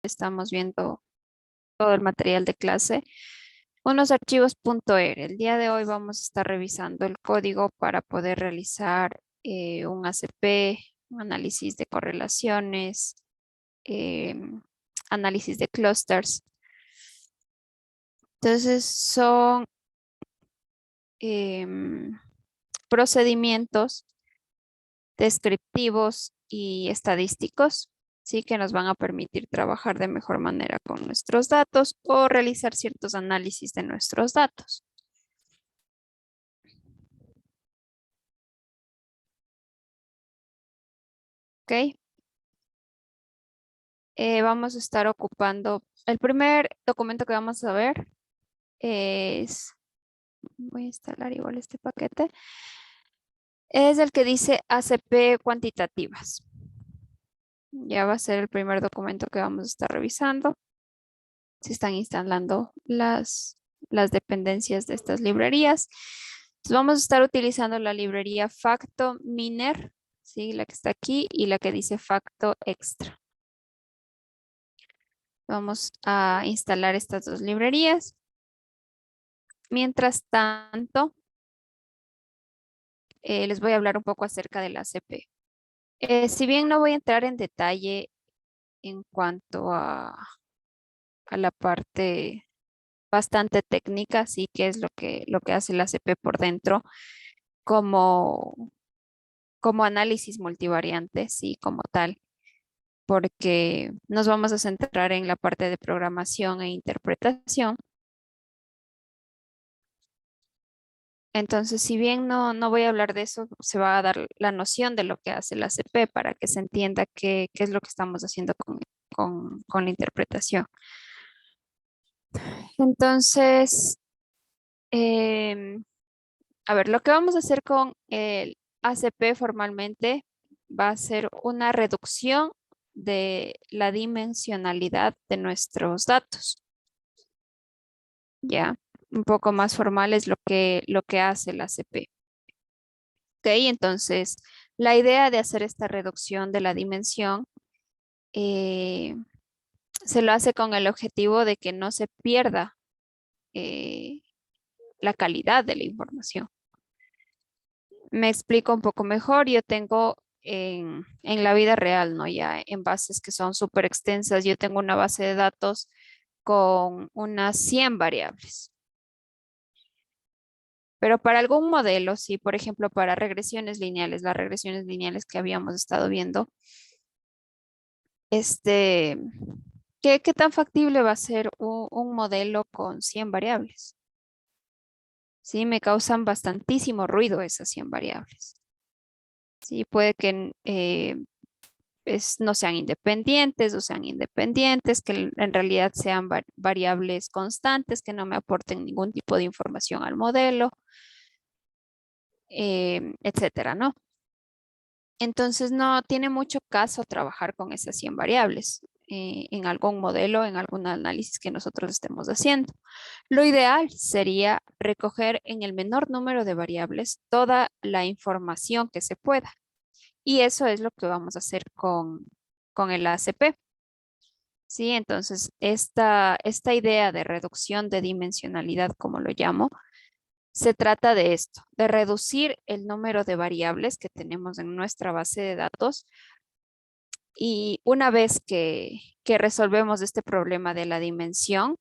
estamos viendo todo el material de clase, unos archivos .r. El día de hoy vamos a estar revisando el código para poder realizar un ACP, un análisis de correlaciones, análisis de clusters. Entonces son procedimientos descriptivos y estadísticos, ¿sí? Que nos van a permitir trabajar de mejor manera con nuestros datos o realizar ciertos análisis de nuestros datos. ¿Ok? Vamos a estar ocupando, el primer documento que vamos a ver es, voy a instalar igual este paquete, es el que dice ACP cuantitativas. Ya va a ser el primer documento que vamos a estar revisando. Se están instalando las dependencias de estas librerías. Entonces vamos a estar utilizando la librería Facto Miner, ¿sí? La que está aquí y la que dice Facto Extra. Vamos a instalar estas dos librerías. Mientras tanto, les voy a hablar un poco acerca de la ACP. Si bien no voy a entrar en detalle en cuanto a la parte bastante técnica, sí que es lo que hace la ACP por dentro, como, como análisis multivariante, sí, como tal, porque nos vamos a centrar en la parte de programación e interpretación. Entonces, si bien no voy a hablar de eso, se va a dar la noción de lo que hace la ACP para que se entienda qué es lo que estamos haciendo con la interpretación. Entonces, em, a ver, lo que vamos a hacer con el ACP formalmente va a ser una reducción de la dimensionalidad de nuestros datos. Ya, un poco más formal es lo que hace el ACP. Ok, entonces la idea de hacer esta reducción de la dimensión eh, se lo hace con el objetivo de que no se pierda eh, la calidad de la información. Me explico un poco mejor. Yo tengo en la vida real, ¿no? Ya en bases que son súper extensas, yo tengo una base de datos con unas 100 variables. Pero para algún modelo, sí, por ejemplo, para regresiones lineales, las regresiones lineales que habíamos estado viendo, este, qué tan factible va a ser un modelo con 100 variables? Sí, me causan bastantísimo ruido esas 100 variables. Sí, puede que no sean independientes o sean independientes, que en realidad sean variables constantes, que no me aporten ningún tipo de información al modelo, etcétera, ¿no? Entonces no tiene mucho caso trabajar con esas 100 variables en algún modelo, en algún análisis que nosotros estemos haciendo. Lo ideal sería recoger en el menor número de variables toda la información que se pueda. Y eso es lo que vamos a hacer con el ACP. Sí, entonces esta idea de reducción de dimensionalidad, como lo llamo, se trata de esto, de reducir el número de variables que tenemos en nuestra base de datos y una vez que resolvemos este problema de la dimensión,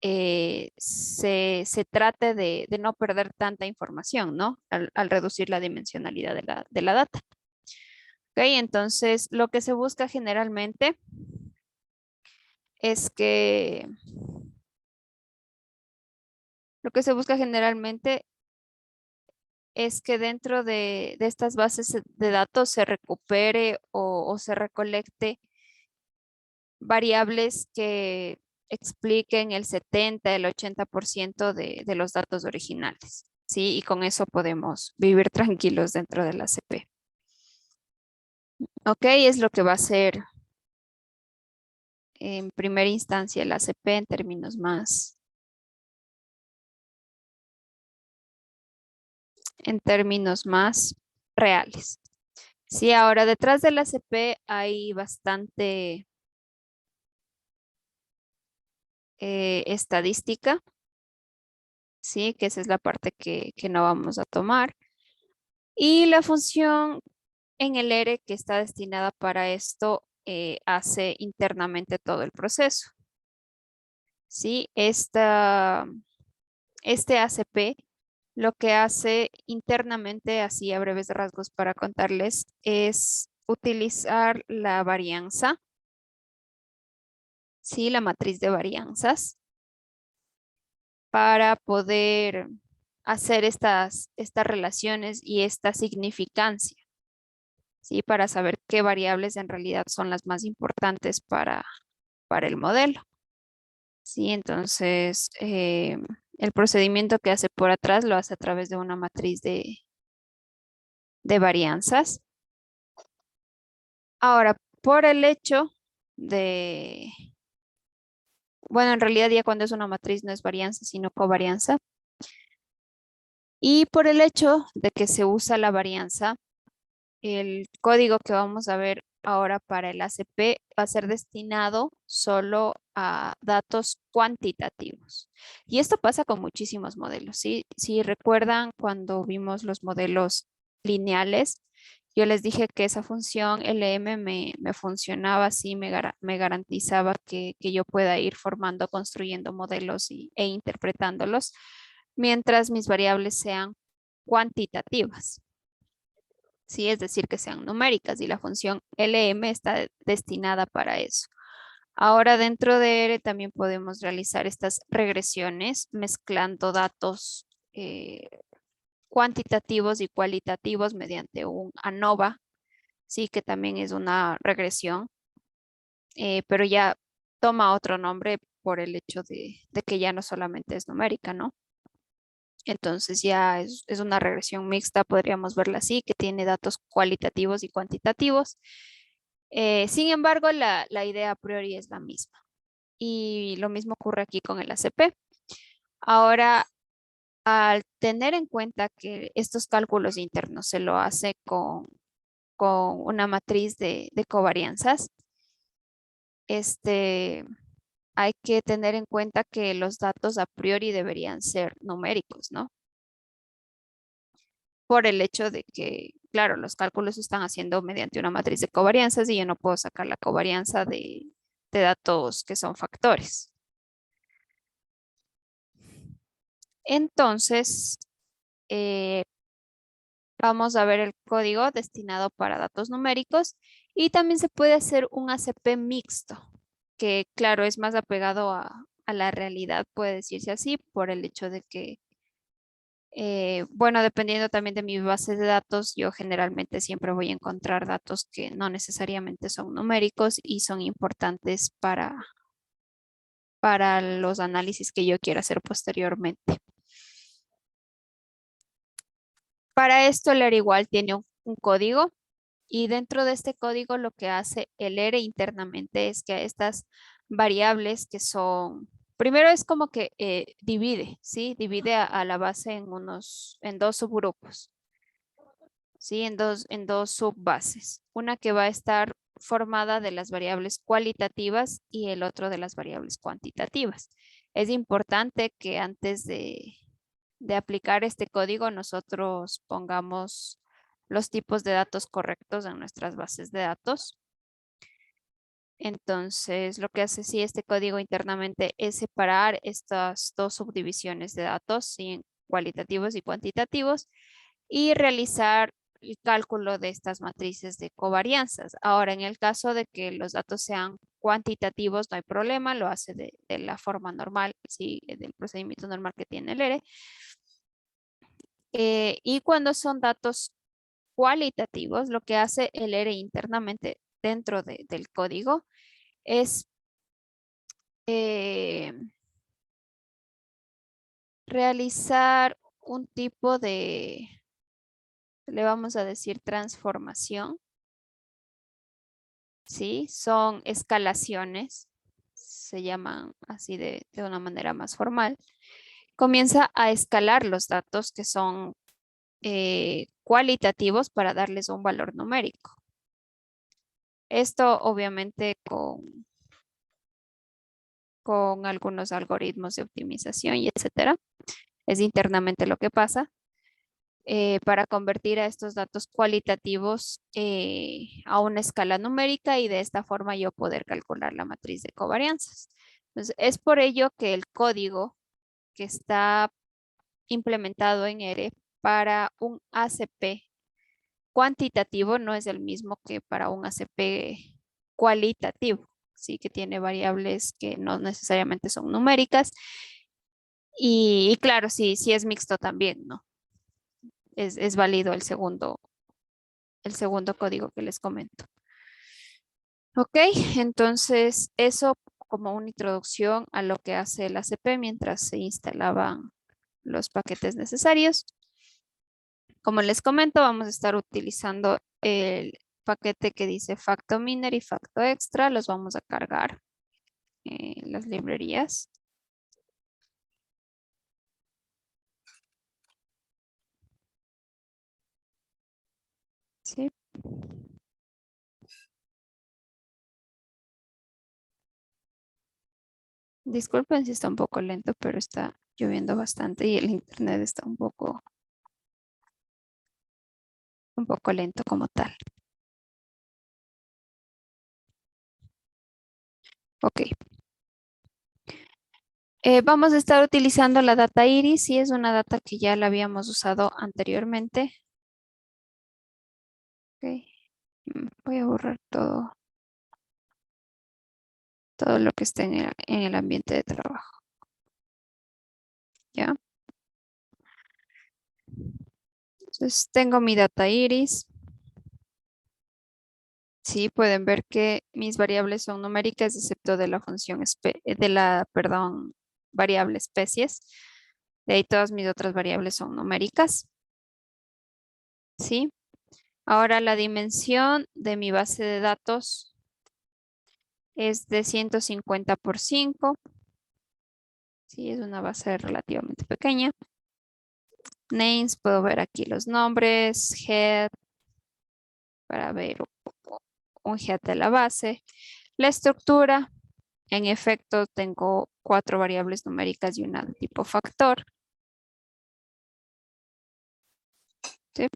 se trate de no perder tanta información, ¿no? Al reducir la dimensionalidad de la data. Ok, entonces lo que se busca generalmente es que lo que se busca generalmente es que dentro de estas bases de datos se recupere o se recolecte variables que expliquen el 70, el 80% de los datos originales, ¿sí? Y con eso podemos vivir tranquilos dentro de la ACP. Ok, es lo que va a ser en primera instancia la ACP en términos más reales. Sí, ahora detrás de la ACP hay bastante estadística, ¿sí? Que esa es la parte que no vamos a tomar. Y la función en el ERE que está destinada para esto hace internamente todo el proceso, ¿sí? Este ACP lo que hace internamente, así a breves rasgos para contarles, es utilizar la varianza, ¿sí? La matriz de varianzas para poder hacer estas relaciones y esta significancia, ¿sí? Para saber qué variables en realidad son las más importantes para el modelo, ¿sí? Entonces, el procedimiento que hace por atrás lo hace a través de una matriz de varianzas. Ahora, por el hecho de, bueno, en realidad ya cuando es una matriz no es varianza, sino covarianza. Y por el hecho de que se usa la varianza, el código que vamos a ver ahora para el ACP va a ser destinado solo a datos cuantitativos. Y esto pasa con muchísimos modelos, ¿sí? Si recuerdan cuando vimos los modelos lineales, yo les dije que esa función LM me funcionaba así, me garantizaba que yo pueda ir formando, construyendo modelos e interpretándolos, mientras mis variables sean cuantitativas. Sí, es decir, que sean numéricas y la función LM está destinada para eso. Ahora dentro de R también podemos realizar estas regresiones mezclando datos cuantitativos y cualitativos mediante un ANOVA, sí, que también es una regresión, pero ya toma otro nombre por el hecho de que ya no solamente es numérica, ¿no? Entonces ya es una regresión mixta, podríamos verla así, que tiene datos cualitativos y cuantitativos. Sin embargo, la idea a priori es la misma. Y lo mismo ocurre aquí con el ACP. Ahora, al tener en cuenta que estos cálculos internos se lo hace con una matriz de covarianzas, hay que tener en cuenta que los datos a priori deberían ser numéricos, ¿no? Por el hecho de que, claro, los cálculos se están haciendo mediante una matriz de covarianzas y yo no puedo sacar la covarianza de datos que son factores. Entonces, eh, vamos a ver el código destinado para datos numéricos y también se puede hacer un ACP mixto, que claro, es más apegado a la realidad, puede decirse así, por el hecho de que bueno, dependiendo también de mi base de datos, yo generalmente siempre voy a encontrar datos que no necesariamente son numéricos y son importantes para los análisis que yo quiera hacer posteriormente. Para esto, el ERE igual tiene un código y dentro de este código lo que hace el ERE internamente es que a estas variables que son, primero es como que divide, ¿sí? Divide a la base en dos subgrupos. ¿Sí? En dos subbases. Una que va a estar formada de las variables cualitativas y el otro de las variables cuantitativas. Es importante que antes de aplicar este código nosotros pongamos los tipos de datos correctos en nuestras bases de datos. Entonces, lo que hace sí este código internamente es separar estas dos subdivisiones de datos, ¿sí? Cualitativos y cuantitativos, y realizar el cálculo de estas matrices de covarianzas. Ahora, en el caso de que los datos sean cuantitativos, no hay problema, lo hace de la forma normal, ¿sí? Del procedimiento normal que tiene el ERE. Y cuando son datos cualitativos, lo que hace el ERE internamente dentro del código es eh, realizar un tipo le vamos a decir transformación, ¿sí? Son escalaciones, se llaman así de una manera más formal. Comienza a escalar los datos que son cualitativos para darles un valor numérico. Esto obviamente con con algunos algoritmos de optimización y etcétera. Es internamente lo que pasa para convertir a estos datos cualitativos a una escala numérica y de esta forma yo poder calcular la matriz de covarianzas. Entonces, es por ello que el código que está implementado en R para un ACP cuantitativo no es el mismo que para un ACP cualitativo, sí que tiene variables que no necesariamente son numéricas y claro, sí, sí es mixto también, ¿no? Es válido el segundo código que les comento. Ok, entonces eso como una introducción a lo que hace el ACP mientras se instalaban los paquetes necesarios. Como les comento, vamos a estar utilizando el paquete que dice Facto Miner y Facto Extra. Los vamos a cargar en las librerías. Sí. Disculpen si está un poco lento, pero está lloviendo bastante y el internet está un poco lento como tal. Ok. Vamos a estar utilizando la data iris y es una data que ya la habíamos usado anteriormente. Ok. Voy a borrar todo lo que esté en el ambiente de trabajo. ¿Ya? Entonces tengo mi data iris. Sí, pueden ver que mis variables son numéricas excepto de la función perdón, variable especies. De ahí todas mis otras variables son numéricas. ¿Sí? Ahora la dimensión de mi base de datos es de 150 por 5. Sí, es una base relativamente pequeña. Names, puedo ver aquí los nombres, head, para ver un head de la base. La estructura, en efecto, tengo 4 variables numéricas y una de tipo factor. ¿Sí?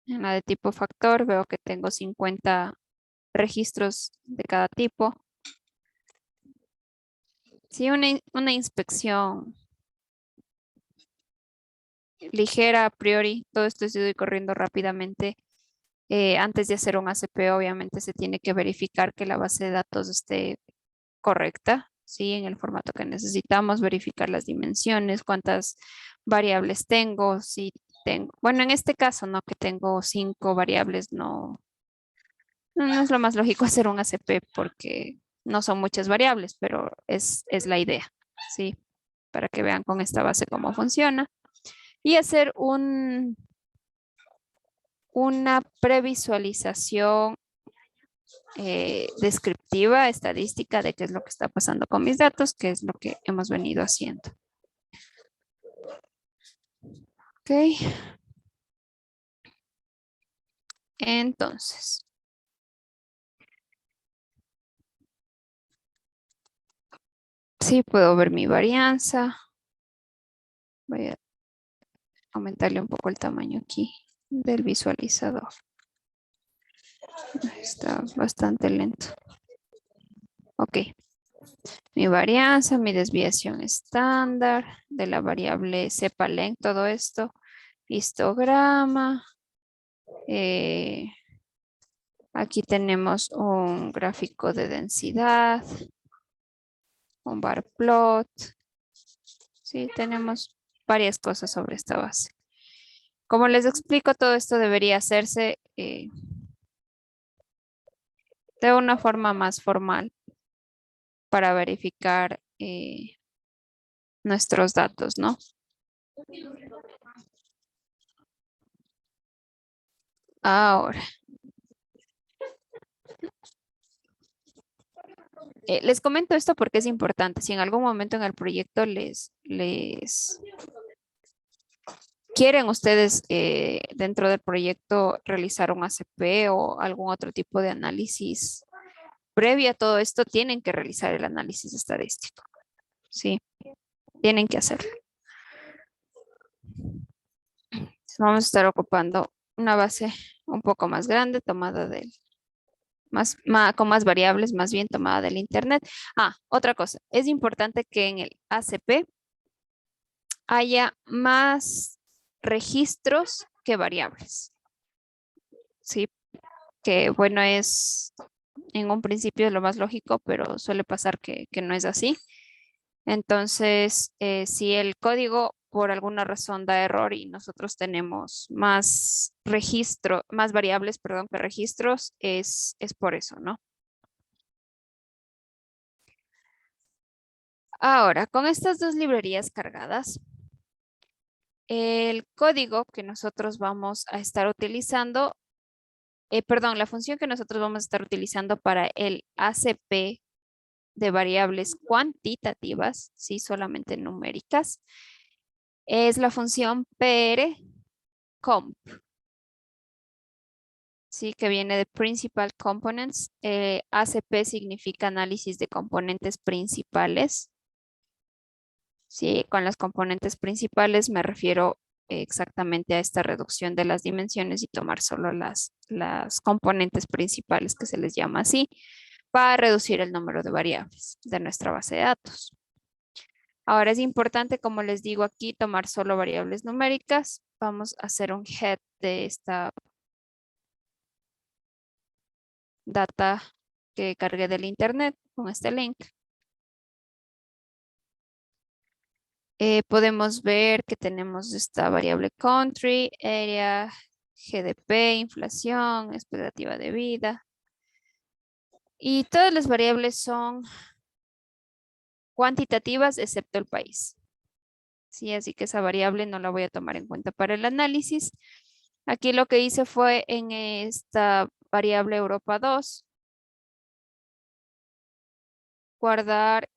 En la de tipo factor veo que tengo 50 registros de cada tipo. Sí, una inspección ligera a priori. Todo esto estoy corriendo rápidamente. Antes de hacer un ACP, obviamente se tiene que verificar que la base de datos esté correcta, ¿sí? En el formato que necesitamos, verificar las dimensiones, cuántas variables tengo, si tengo, bueno, en este caso, ¿no? Que tengo 5 variables, no es lo más lógico hacer un ACP porque no son muchas variables, pero es la idea, ¿sí? Para que vean con esta base cómo funciona. Y hacer una previsualización descriptiva, estadística de qué es lo que está pasando con mis datos, que es lo que hemos venido haciendo. Ok. Entonces, sí puedo ver mi varianza. Voy a aumentarle un poco el tamaño aquí del visualizador. Está bastante lento. Ok. Mi varianza, mi desviación estándar de la variable cepalen, todo esto. Histograma. Aquí tenemos un gráfico de densidad, un bar plot. Sí, tenemos varias cosas sobre esta base. Como les explico, todo esto debería hacerse de una forma más formal para verificar nuestros datos, ¿no? Ahora, les comento esto porque es importante. Si en algún momento en el proyecto les quieren ustedes dentro del proyecto realizar un ACP o algún otro tipo de análisis previo a todo esto tienen que realizar el análisis estadístico. Sí, tienen que hacerlo. Vamos a estar ocupando una base un poco más grande, tomada del, con más variables, más bien tomada del Internet. Otra cosa, es importante que en el ACP haya más registros que variables. Sí, que bueno, es en un principio lo más lógico, pero suele pasar que no es así. Entonces, si el código por alguna razón da error y nosotros tenemos más más variables, perdón, que registros, es por eso, ¿no? Ahora, con estas dos librerías cargadas, el código que nosotros vamos a estar utilizando, perdón, la función que nosotros vamos a estar utilizando para el ACP de variables cuantitativas, sí, solamente numéricas, es la función PRComp, sí, que viene de Principal Components. ACP significa análisis de componentes principales. Sí, con las componentes principales me refiero exactamente a esta reducción de las dimensiones y tomar solo las componentes principales, que se les llama así, para reducir el número de variables de nuestra base de datos. Ahora es importante, como les digo aquí, tomar solo variables numéricas. Vamos a hacer un head de esta data que cargué del internet con este link. Podemos ver que tenemos esta variable country, area, GDP, inflación, expectativa de vida. Y todas las variables son cuantitativas excepto el país. Sí, así que esa variable no la voy a tomar en cuenta para el análisis. Aquí lo que hice fue en esta variable Europa 2, guardar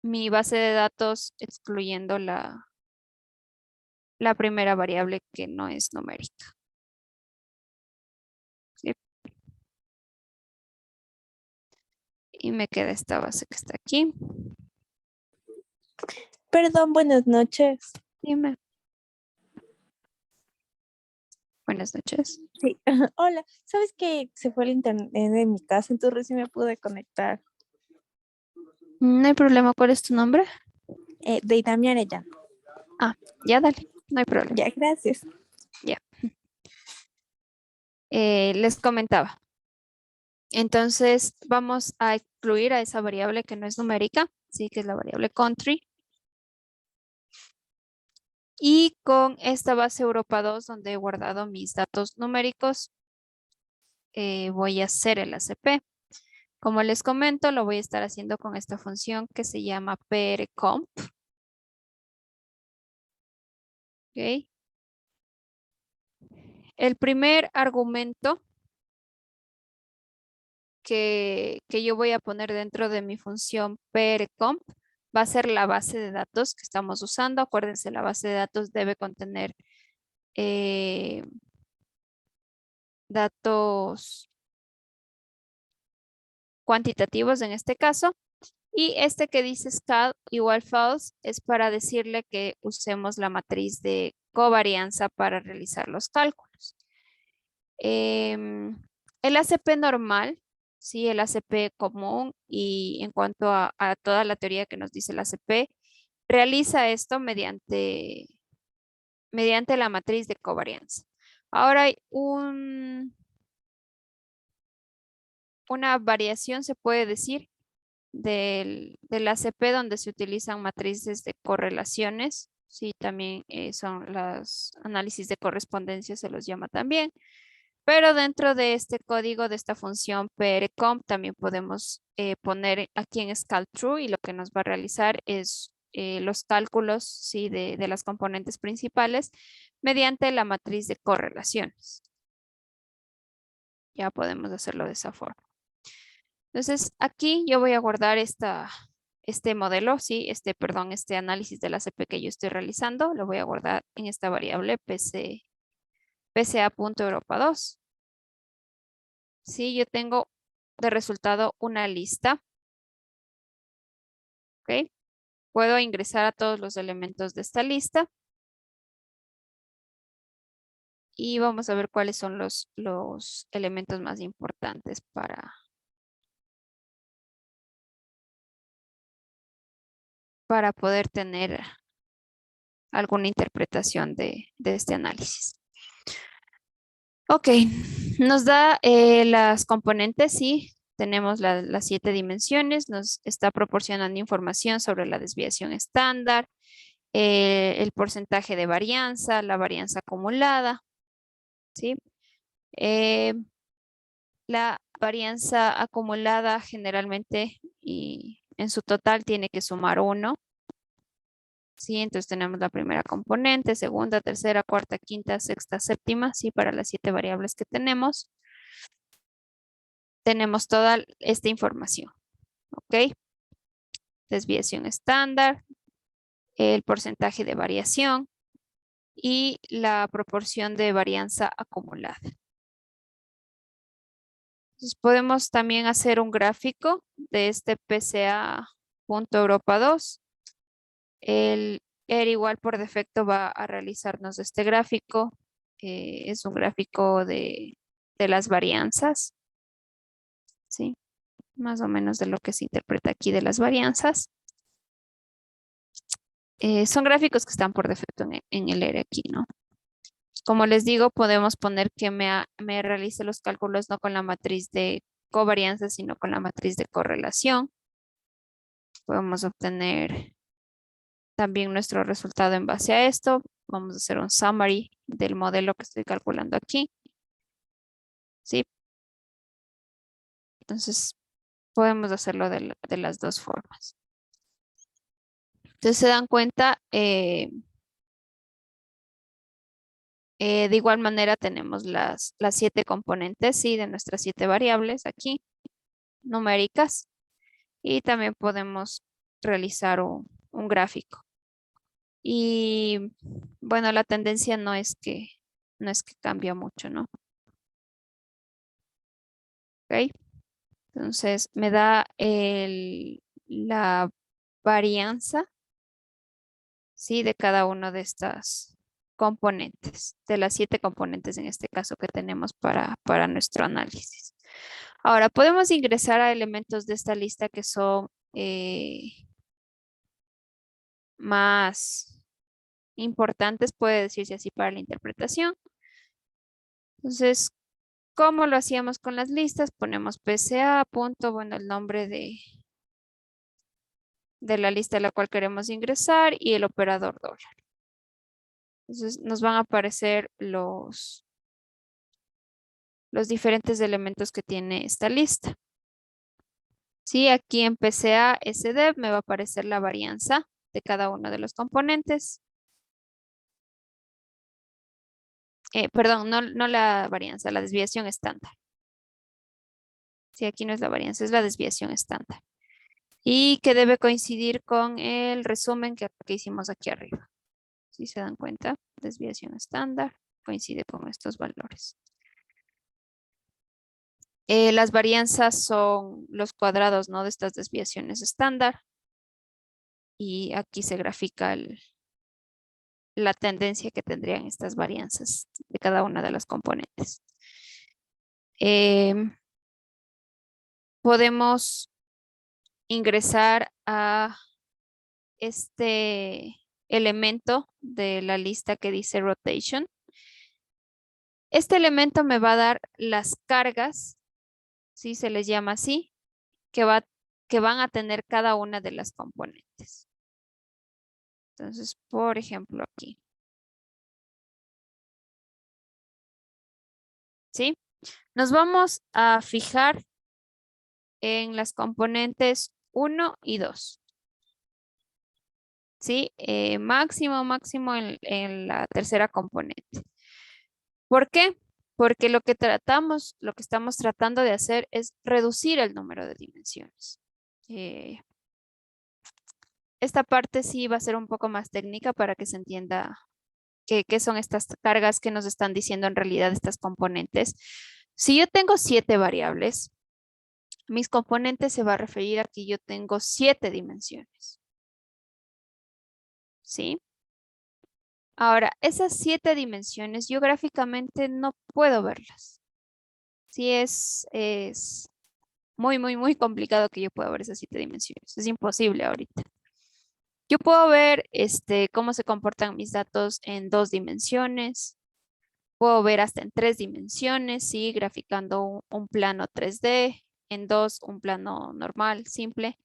mi base de datos excluyendo la primera variable que no es numérica. ¿Sí? Y me queda esta base que está aquí. Perdón, buenas noches. Dime. Buenas noches. Sí, hola. ¿Sabes que se fue el internet de mi casa? Entonces recién me pude conectar. No hay problema. ¿Cuál es tu nombre? De Itami Arellano. Ya dale. No hay problema. Ya, gracias. Ya. Les comentaba. Entonces vamos a excluir a esa variable que no es numérica, sí, que es la variable country. Y con esta base Europa 2, donde he guardado mis datos numéricos, voy a hacer el ACP. Como les comento, lo voy a estar haciendo con esta función que se llama prcomp. ¿Ok? El primer argumento que yo voy a poner dentro de mi función prcomp va a ser la base de datos que estamos usando. Acuérdense, la base de datos debe contener datos cuantitativos en este caso. Y este que dice scal igual false es para decirle que usemos la matriz de covarianza para realizar los cálculos. El ACP normal, sí, el ACP común y en cuanto a toda la teoría que nos dice el ACP, realiza esto mediante la matriz de covarianza. Ahora hay una variación, se puede decir, del ACP donde se utilizan matrices de correlaciones. Sí, también son los análisis de correspondencia, se los llama también. Pero dentro de este código, de esta función prcomp, también podemos poner aquí en scalTrue y lo que nos va a realizar es los cálculos, sí, de las componentes principales mediante la matriz de correlaciones. Ya podemos hacerlo de esa forma. Entonces, aquí yo voy a guardar este modelo, sí, perdón, este análisis de la ACP que yo estoy realizando, lo voy a guardar en esta variable pca.europa2. Sí, yo tengo de resultado una lista. ¿Ok? Puedo ingresar a todos los elementos de esta lista y vamos a ver cuáles son los elementos más importantes para poder tener alguna interpretación de este análisis. Ok, nos da las componentes, sí, tenemos las 7 dimensiones, nos está proporcionando información sobre la desviación estándar, el porcentaje de varianza, la varianza acumulada, ¿sí? Eh, la varianza acumulada generalmente y en su total tiene que sumar 1. Sí, entonces tenemos la primera componente, segunda, tercera, cuarta, quinta, sexta, séptima, sí, para las 7 variables que tenemos. Tenemos toda esta información, ¿ok? Desviación estándar, el porcentaje de variación y la proporción de varianza acumulada. Entonces podemos también hacer un gráfico de este PCA.Europa 2. El ER igual por defecto va a realizarnos este gráfico. Es un gráfico de las varianzas, ¿sí? Más o menos de lo que se interpreta aquí de las varianzas. Son gráficos que están por defecto en el ER aquí, ¿no? Como les digo, podemos poner que me realice los cálculos no con la matriz de covarianza, sino con la matriz de correlación. Podemos obtener también nuestro resultado en base a esto. Vamos a hacer un summary del modelo que estoy calculando aquí. ¿Sí? Entonces, podemos hacerlo de las dos formas. Entonces, se dan cuenta, de igual manera tenemos las 7 componentes, ¿sí? De nuestras 7 variables aquí, numéricas. Y también podemos realizar un gráfico. Y bueno, la tendencia no es que cambia mucho, ¿no? ¿Ok? Entonces me da la varianza, ¿sí? De cada uno de estas componentes, de las 7 componentes en este caso que tenemos para nuestro análisis. Ahora, podemos ingresar a elementos de esta lista que son más importantes, puede decirse así, para la interpretación. Entonces, ¿cómo lo hacíamos con las listas? Ponemos PCA, punto, bueno, el nombre de la lista a la cual queremos ingresar y el operador dólar. Entonces, nos van a aparecer los diferentes elementos que tiene esta lista. Sí, aquí en PCA SDEV me va a aparecer la varianza de cada uno de los componentes. Perdón, no la varianza, la desviación estándar. Sí, aquí no es la varianza, es la desviación estándar. Y que debe coincidir con el resumen que hicimos aquí arriba. Si se dan cuenta, desviación estándar coincide con estos valores. Las varianzas son los cuadrados, ¿no? De estas desviaciones estándar. Y aquí se grafica la tendencia que tendrían estas varianzas de cada una de las componentes. Podemos ingresar a este elemento de la lista que dice rotation. Este elemento me va a dar las cargas, ¿sí? Se les llama así, que van a tener cada una de las componentes. Entonces, por ejemplo, aquí. ¿Sí? Nos vamos a fijar en las componentes 1 y 2. ¿Sí? Máximo en la tercera componente. ¿Por qué? Porque lo que estamos tratando de hacer es reducir el número de dimensiones. Esta parte sí va a ser un poco más técnica para que se entienda qué son estas cargas que nos están diciendo en realidad estas componentes. Si yo tengo 7 variables, mis componentes se va a referir a que yo tengo 7 dimensiones. ¿Sí? Ahora, esas 7 dimensiones yo gráficamente no puedo verlas. Sí, es muy complicado que yo pueda ver esas 7 dimensiones. Es imposible ahorita. Yo puedo ver cómo se comportan mis datos en 2 dimensiones. Puedo ver hasta en 3 dimensiones, sí, graficando un plano 3D, en 2 un plano normal, simple.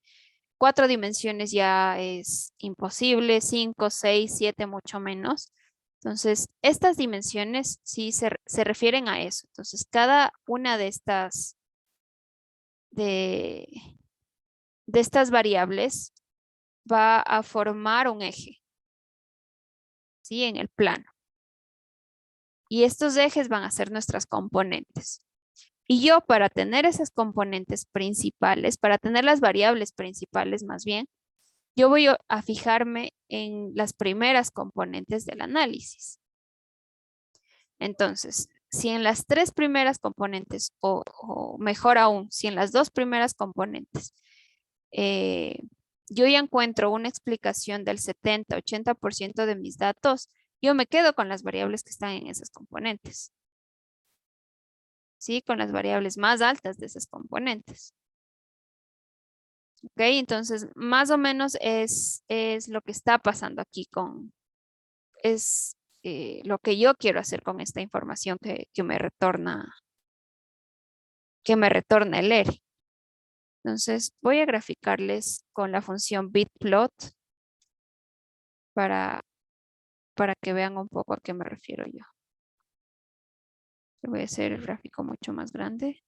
4 dimensiones ya es imposible, 5, 6, 7, mucho menos. Entonces, estas dimensiones sí se refieren a eso. Entonces, cada una de, de estas variables va a formar un eje, ¿sí? En el plano. Y estos ejes van a ser nuestras componentes. Y yo para tener esas componentes principales, para tener las variables principales más bien, yo voy a fijarme en las primeras componentes del análisis. Entonces, si en las 3 primeras componentes, o mejor aún, si en las 2 primeras componentes, eh, yo ya encuentro una explicación del 70-80% de mis datos, yo me quedo con las variables que están en esas componentes. ¿Sí? Con las variables más altas de esas componentes. ¿Ok? Entonces, más o menos es lo que está pasando aquí es lo que yo quiero hacer con esta información que me retorna el ERE. Entonces, voy a graficarles con la función bitplot para, para que vean un poco a qué me refiero yo. Voy a hacer el gráfico mucho más grande.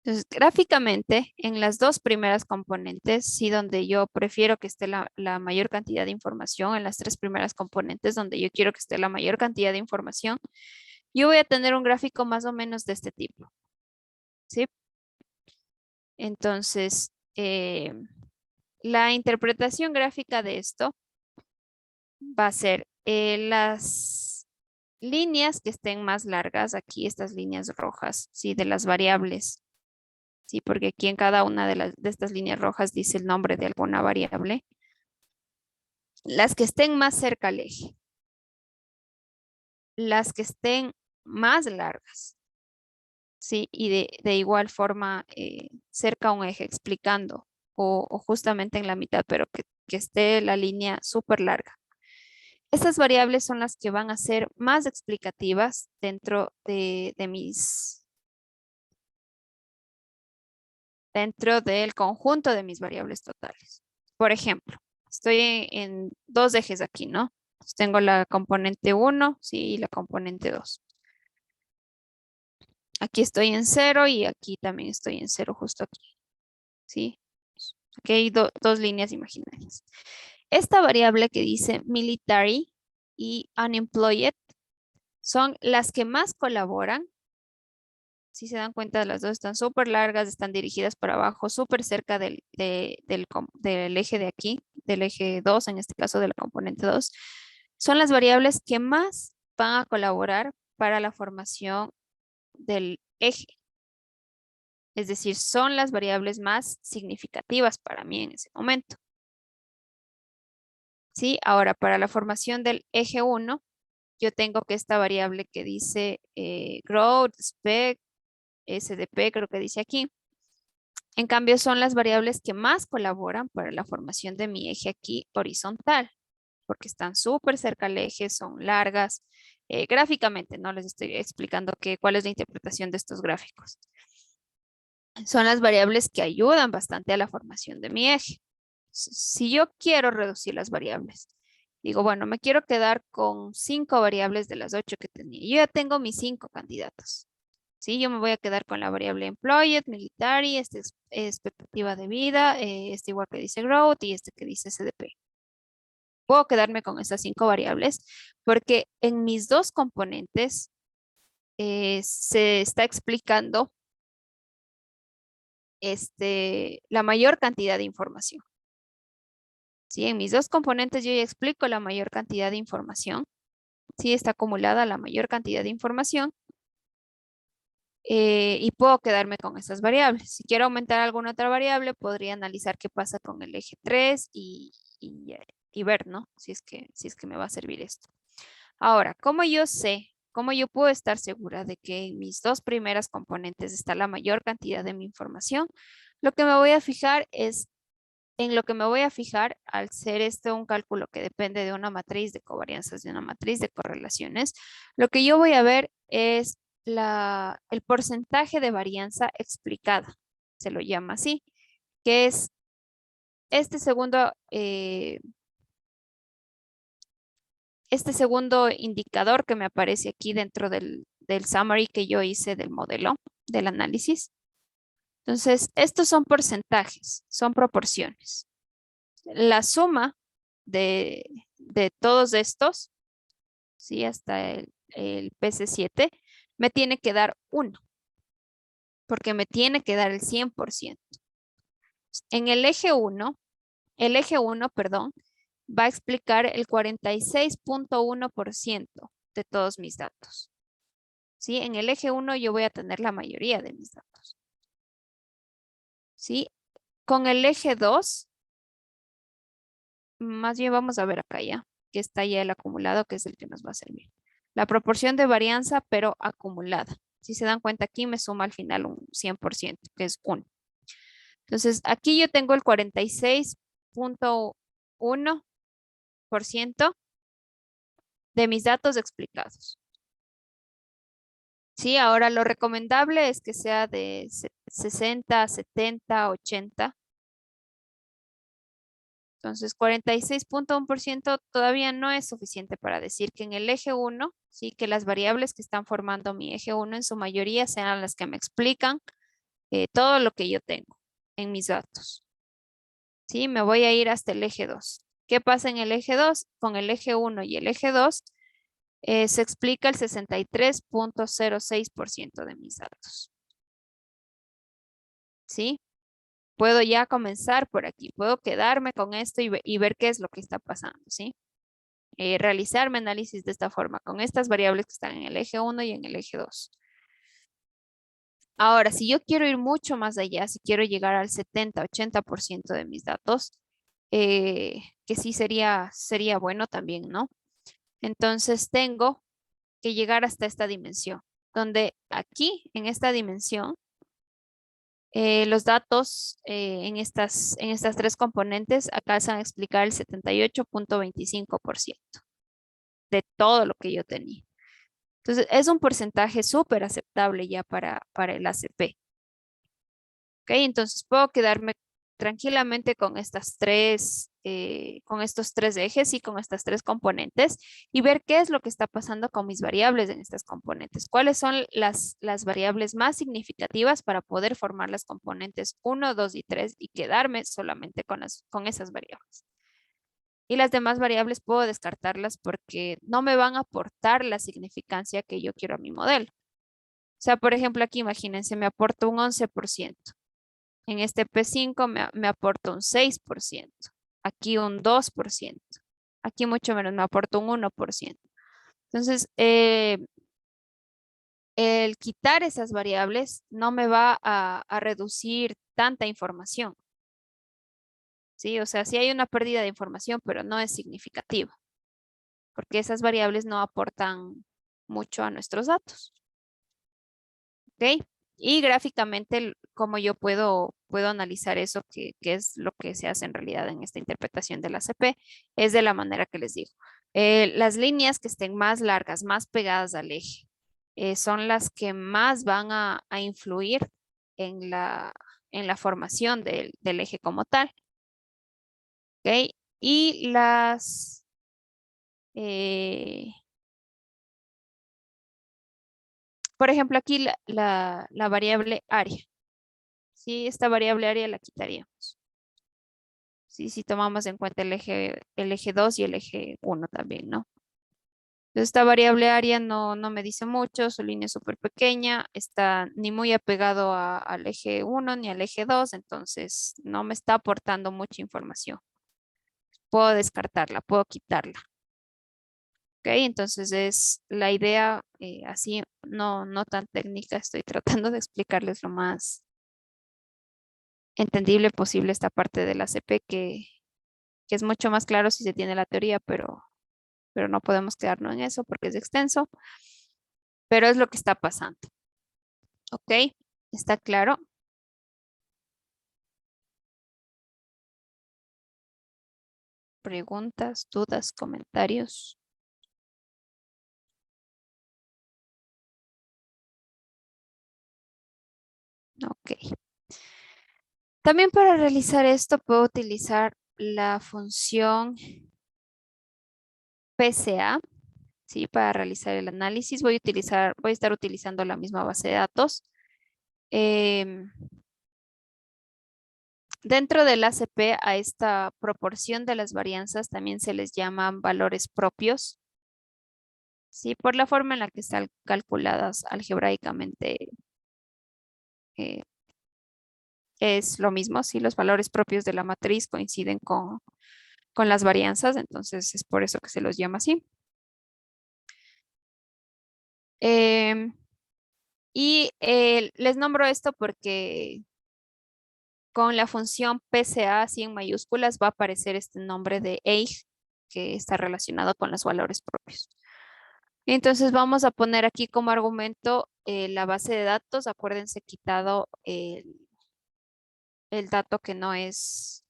Entonces, gráficamente, en las 2 primeras componentes, sí, donde yo prefiero que esté la mayor cantidad de información, en las 3 primeras componentes, donde yo quiero que esté la mayor cantidad de información, yo voy a tener un gráfico más o menos de este tipo, ¿sí? Entonces, la interpretación gráfica de esto va a ser las líneas que estén más largas, aquí estas líneas rojas, ¿sí? De las variables. Sí, porque aquí en cada una de estas líneas rojas dice el nombre de alguna variable. Las que estén más cerca al eje. Las que estén más largas. Sí, y de igual forma cerca a un eje explicando o justamente en la mitad, pero que esté la línea súper larga. Estas variables son las que van a ser más explicativas dentro del conjunto de mis variables totales. Por ejemplo, estoy en 2 ejes aquí, ¿no? Entonces, tengo la componente 1, sí, y la componente 2. Aquí estoy en 0 y aquí también estoy en 0 justo aquí, ¿sí? Aquí hay 2 líneas imaginarias. Esta variable que dice military y unemployed son las que más colaboran. Si se dan cuenta, las dos están súper largas, están dirigidas para abajo, súper cerca del eje de aquí, del eje 2, en este caso de la componente 2. Son las variables que más van a colaborar para la formación del eje. Es decir, son las variables más significativas para mí en ese momento. ¿Sí? Ahora, para la formación del eje 1, yo tengo que esta variable que dice growth, spec, SDP, creo que dice aquí. En cambio, son las variables que más colaboran para la formación de mi eje aquí horizontal, porque están súper cerca al eje, son largas. Gráficamente, no les estoy explicando cuál es la interpretación de estos gráficos. Son las variables que ayudan bastante a la formación de mi eje. Si yo quiero reducir las variables, digo, bueno, me quiero quedar con 5 variables de las 8 que tenía. Yo ya tengo mis 5 candidatos. ¿Sí? Yo me voy a quedar con la variable employed, military, este es expectativa de vida, este igual que dice growth y este que dice CDP. Puedo quedarme con esas 5 variables porque en mis 2 componentes se está explicando la mayor cantidad de información. ¿Sí? En mis dos componentes yo ya explico la mayor cantidad de información. Sí, está acumulada la mayor cantidad de información. Y puedo quedarme con esas variables. Si quiero aumentar alguna otra variable, podría analizar qué pasa con el eje 3 y ver, ¿no? Si es que me va a servir esto. Ahora, ¿cómo yo sé, cómo yo puedo estar segura de que en mis dos primeras componentes está la mayor cantidad de mi información? Lo que me voy a fijar es en lo que me voy a fijar al ser este un cálculo que depende de una matriz de covarianzas, de una matriz de correlaciones. Lo que yo voy a ver es el porcentaje de varianza explicada, se lo llama así, que es este segundo, este segundo indicador que me aparece aquí dentro del summary que yo hice del modelo, del análisis. Entonces, estos son porcentajes, son proporciones. La suma de todos estos, ¿sí? Hasta el PC7, me tiene que dar 1, porque me tiene que dar el 100%. En el eje 1, perdón, va a explicar el 46.1% de todos mis datos. ¿Sí? En el eje 1 yo voy a tener la mayoría de mis datos. ¿Sí? Con el eje 2, más bien vamos a ver acá ya, que está ya el acumulado, que es el que nos va a servir. La proporción de varianza, pero acumulada. Si se dan cuenta aquí, me suma al final un 100%, que es 1. Entonces, aquí yo tengo el 46.1% de mis datos explicados. Sí, ahora lo recomendable es que sea de 60, 70, 80. Entonces, 46.1% todavía no es suficiente para decir que en el eje 1, sí, que las variables que están formando mi eje 1 en su mayoría sean las que me explican todo lo que yo tengo en mis datos. Sí, me voy a ir hasta el eje 2. ¿Qué pasa en el eje 2? Con el eje 1 y el eje 2 se explica el 63.06% de mis datos. ¿Sí? Puedo ya comenzar por aquí. Puedo quedarme con esto y ver qué es lo que está pasando, ¿sí? Realizar mi análisis de esta forma, con estas variables que están en el eje 1 y en el eje 2. Ahora, si yo quiero ir mucho más allá, si quiero llegar al 70-80% de mis datos, que sí sería bueno también, ¿no? Entonces tengo que llegar hasta esta dimensión, donde aquí, en esta dimensión, los datos en estas tres componentes alcanzan a explicar el 78.25% de todo lo que yo tenía. Entonces, es un porcentaje súper aceptable ya para el ACP. ¿Ok? Entonces, puedo quedarme tranquilamente con estos tres ejes y con estas tres componentes y ver qué es lo que está pasando con mis variables en estas componentes. ¿Cuáles son las variables más significativas para poder formar las componentes 1, 2 y 3 y quedarme solamente con esas variables? Y las demás variables puedo descartarlas porque no me van a aportar la significancia que yo quiero a mi modelo. O sea, por ejemplo, aquí imagínense, me aporta un 11%. En este P5 me aporta un 6%. Aquí un 2%. Aquí mucho menos, me aporta un 1%. Entonces, el quitar esas variables no me va a reducir tanta información. ¿Sí? O sea, sí hay una pérdida de información, pero no es significativa, porque esas variables no aportan mucho a nuestros datos. ¿Ok? Y gráficamente, cómo yo puedo analizar eso, que es lo que se hace en realidad en esta interpretación de la CP, es de la manera que les digo. Las líneas que estén más largas, más pegadas al eje, son las que más van a influir en la formación del eje como tal. ¿Ok? Y eh, por ejemplo, aquí la variable área. Sí, esta variable área la quitaríamos. Sí, si tomamos en cuenta el eje 2 y el eje 1 también, ¿no? Entonces, esta variable área no me dice mucho, su línea es súper pequeña, está ni muy apegado al eje 1 ni al eje 2, entonces no me está aportando mucha información. puedo descartarla, puedo quitarla. ¿Ok? Entonces es la idea así, no tan técnica, estoy tratando de explicarles lo más entendible posible esta parte de la CP que es mucho más claro si se tiene la teoría, pero no podemos quedarnos en eso porque es extenso, pero es lo que está pasando. ¿Ok? ¿Está claro? Preguntas, dudas, comentarios. Ok. También para realizar esto puedo utilizar la función PCA, ¿sí? Para realizar el análisis voy a estar utilizando la misma base de datos. Em, Dentro del ACP a esta proporción de las varianzas también se les llaman valores propios, ¿sí? Por la forma en la que están calculadas algebraicamente eh, es lo mismo, si los valores propios de la matriz coinciden con las varianzas, entonces es por eso que se los llama así. Em, les nombro esto porque con la función PCA, así en mayúsculas, va a aparecer este nombre de EIG, que está relacionado con los valores propios. Entonces vamos a poner aquí como argumento la base de datos. Acuérdense, quitado el dato que no es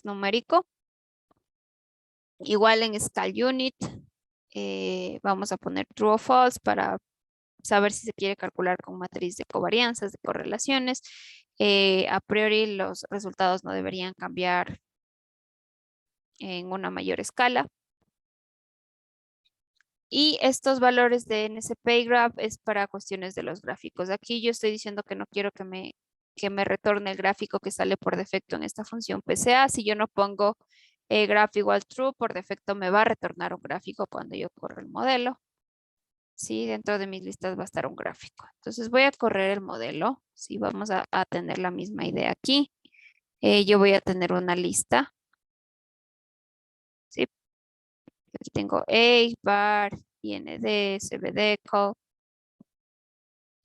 numérico. Igual en Scale Unit, vamos a poner true o false para saber si se quiere calcular con matriz de covarianzas, de correlaciones. A priori los resultados no deberían cambiar en una mayor escala. Y estos valores de NSP Graph es para cuestiones de los gráficos. Aquí yo estoy diciendo que no quiero que me retorne el gráfico que sale por defecto en esta función PCA. Si yo no pongo graph igual true, por defecto me va a retornar un gráfico cuando yo corro el modelo. Sí, dentro de mis listas va a estar un gráfico. Entonces voy a correr el modelo. Sí, vamos a tener la misma idea aquí. Yo voy a tener una lista. Sí, aquí tengo A, bar, IND, CBD, call.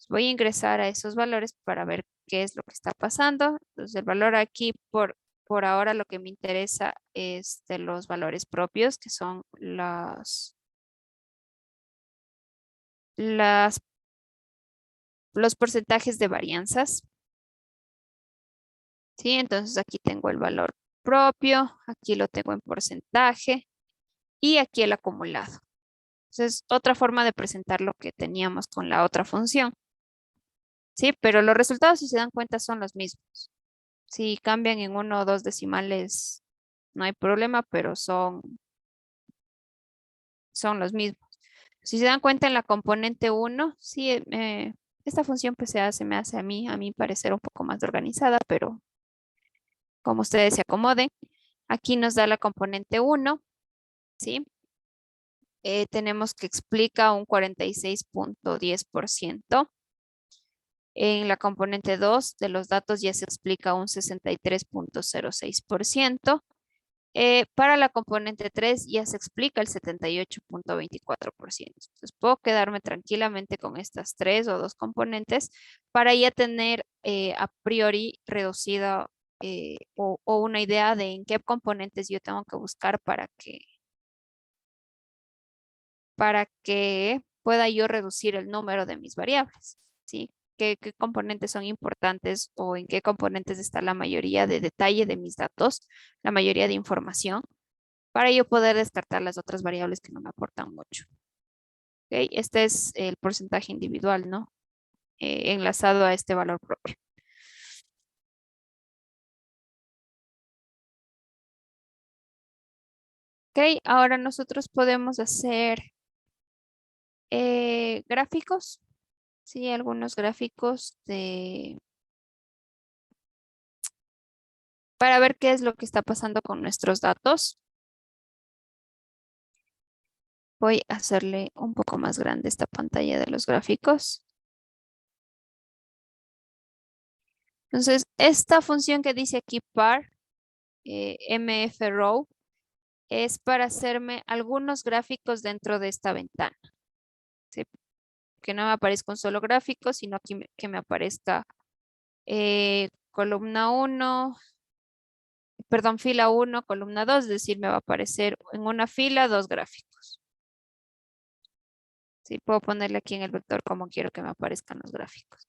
Voy a ingresar a esos valores para ver qué es lo que está pasando. Entonces el valor aquí por ahora lo que me interesa es de los valores propios, que son las, los porcentajes de varianzas. ¿Sí? Entonces aquí tengo el valor propio, aquí lo tengo en porcentaje y aquí el acumulado. Entonces, otra forma de presentar lo que teníamos con la otra función. Sí, pero los resultados, si se dan cuenta, son los mismos. Si cambian en uno o dos decimales, no hay problema, pero son los mismos. Si se dan cuenta en la componente uno, sí, esta función PCA se me hace a mí parecer un poco más organizada, pero como ustedes se acomoden, aquí nos da la componente uno, ¿sí? Tenemos que explica un 46.10%. En la componente 2 de los datos ya se explica un 63.06%. Para la componente 3 ya se explica el 78.24%. Entonces puedo quedarme tranquilamente con estas tres o dos componentes para ya tener a priori reducida o una idea de en qué componentes yo tengo que buscar para que pueda yo reducir el número de mis variables, ¿sí? ¿Qué componentes son importantes o en qué componentes está la mayoría de detalle de mis datos, la mayoría de información, para yo poder descartar las otras variables que no me aportan mucho. ¿Ok? Este es el porcentaje individual, ¿no? Enlazado a este valor propio. Ok, ahora nosotros podemos hacer gráficos, sí, algunos gráficos para ver qué es lo que está pasando con nuestros datos. Voy a hacerle un poco más grande esta pantalla de los gráficos. Entonces, esta función que dice aquí par MF Row es para hacerme algunos gráficos dentro de esta ventana. ¿Sí? Que no me aparezca un solo gráfico, sino que me aparezca columna 1, perdón, fila 1, columna 2, es decir, me va a aparecer en una fila 2 gráficos. Sí, puedo ponerle aquí en el vector como quiero que me aparezcan los gráficos.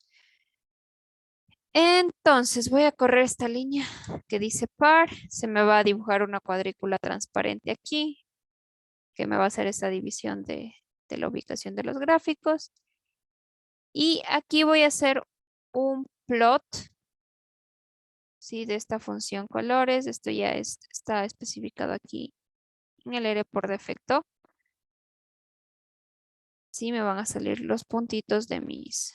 Entonces voy a correr esta línea que dice par, se me va a dibujar una cuadrícula transparente aquí, que me va a hacer esa división de la ubicación de los gráficos. Y aquí voy a hacer un plot, ¿sí? De esta función colores. Esto ya está especificado aquí en el R por defecto. Sí, me van a salir los puntitos de mis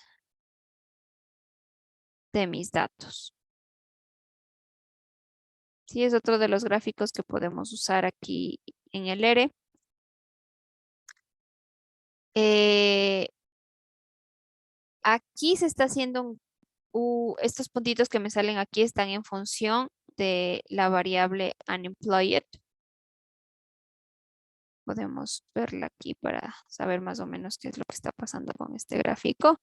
datos. Sí, es otro de los gráficos que podemos usar aquí en el R. Aquí se está haciendo estos puntitos que me salen aquí están en función de la variable unemployed. Podemos verla aquí para saber más o menos qué es lo que está pasando con este gráfico.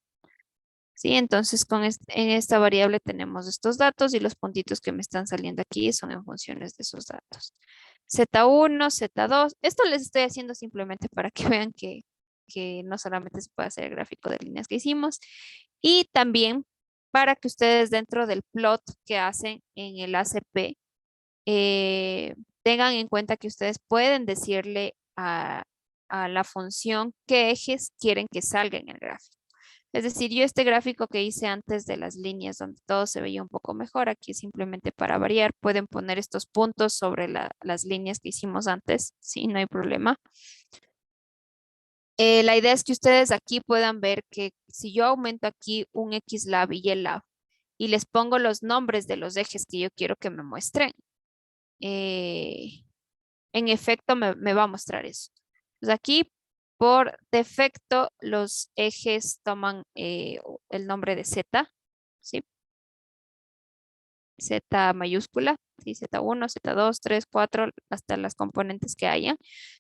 Sí, entonces en esta variable tenemos estos datos y los puntitos que me están saliendo aquí son en funciones de esos datos. Z1, Z2, esto les estoy haciendo simplemente para que vean que no solamente se puede hacer el gráfico de líneas que hicimos, y también para que ustedes dentro del plot que hacen en el ACP tengan en cuenta que ustedes pueden decirle a la función qué ejes quieren que salga en el gráfico. Es decir, yo este gráfico que hice antes de las líneas donde todo se veía un poco mejor, aquí simplemente para variar, pueden poner estos puntos sobre las líneas que hicimos antes, sí, no hay problema. La idea es que ustedes aquí puedan ver que si yo aumento aquí un XLab y YLab y les pongo los nombres de los ejes que yo quiero que me muestren, eh, en efecto me va a mostrar eso. Pues aquí, por defecto, los ejes toman el nombre de Z, ¿sí? Z mayúscula, ¿sí? Z1, Z2, 3, 4, hasta las componentes que hayan.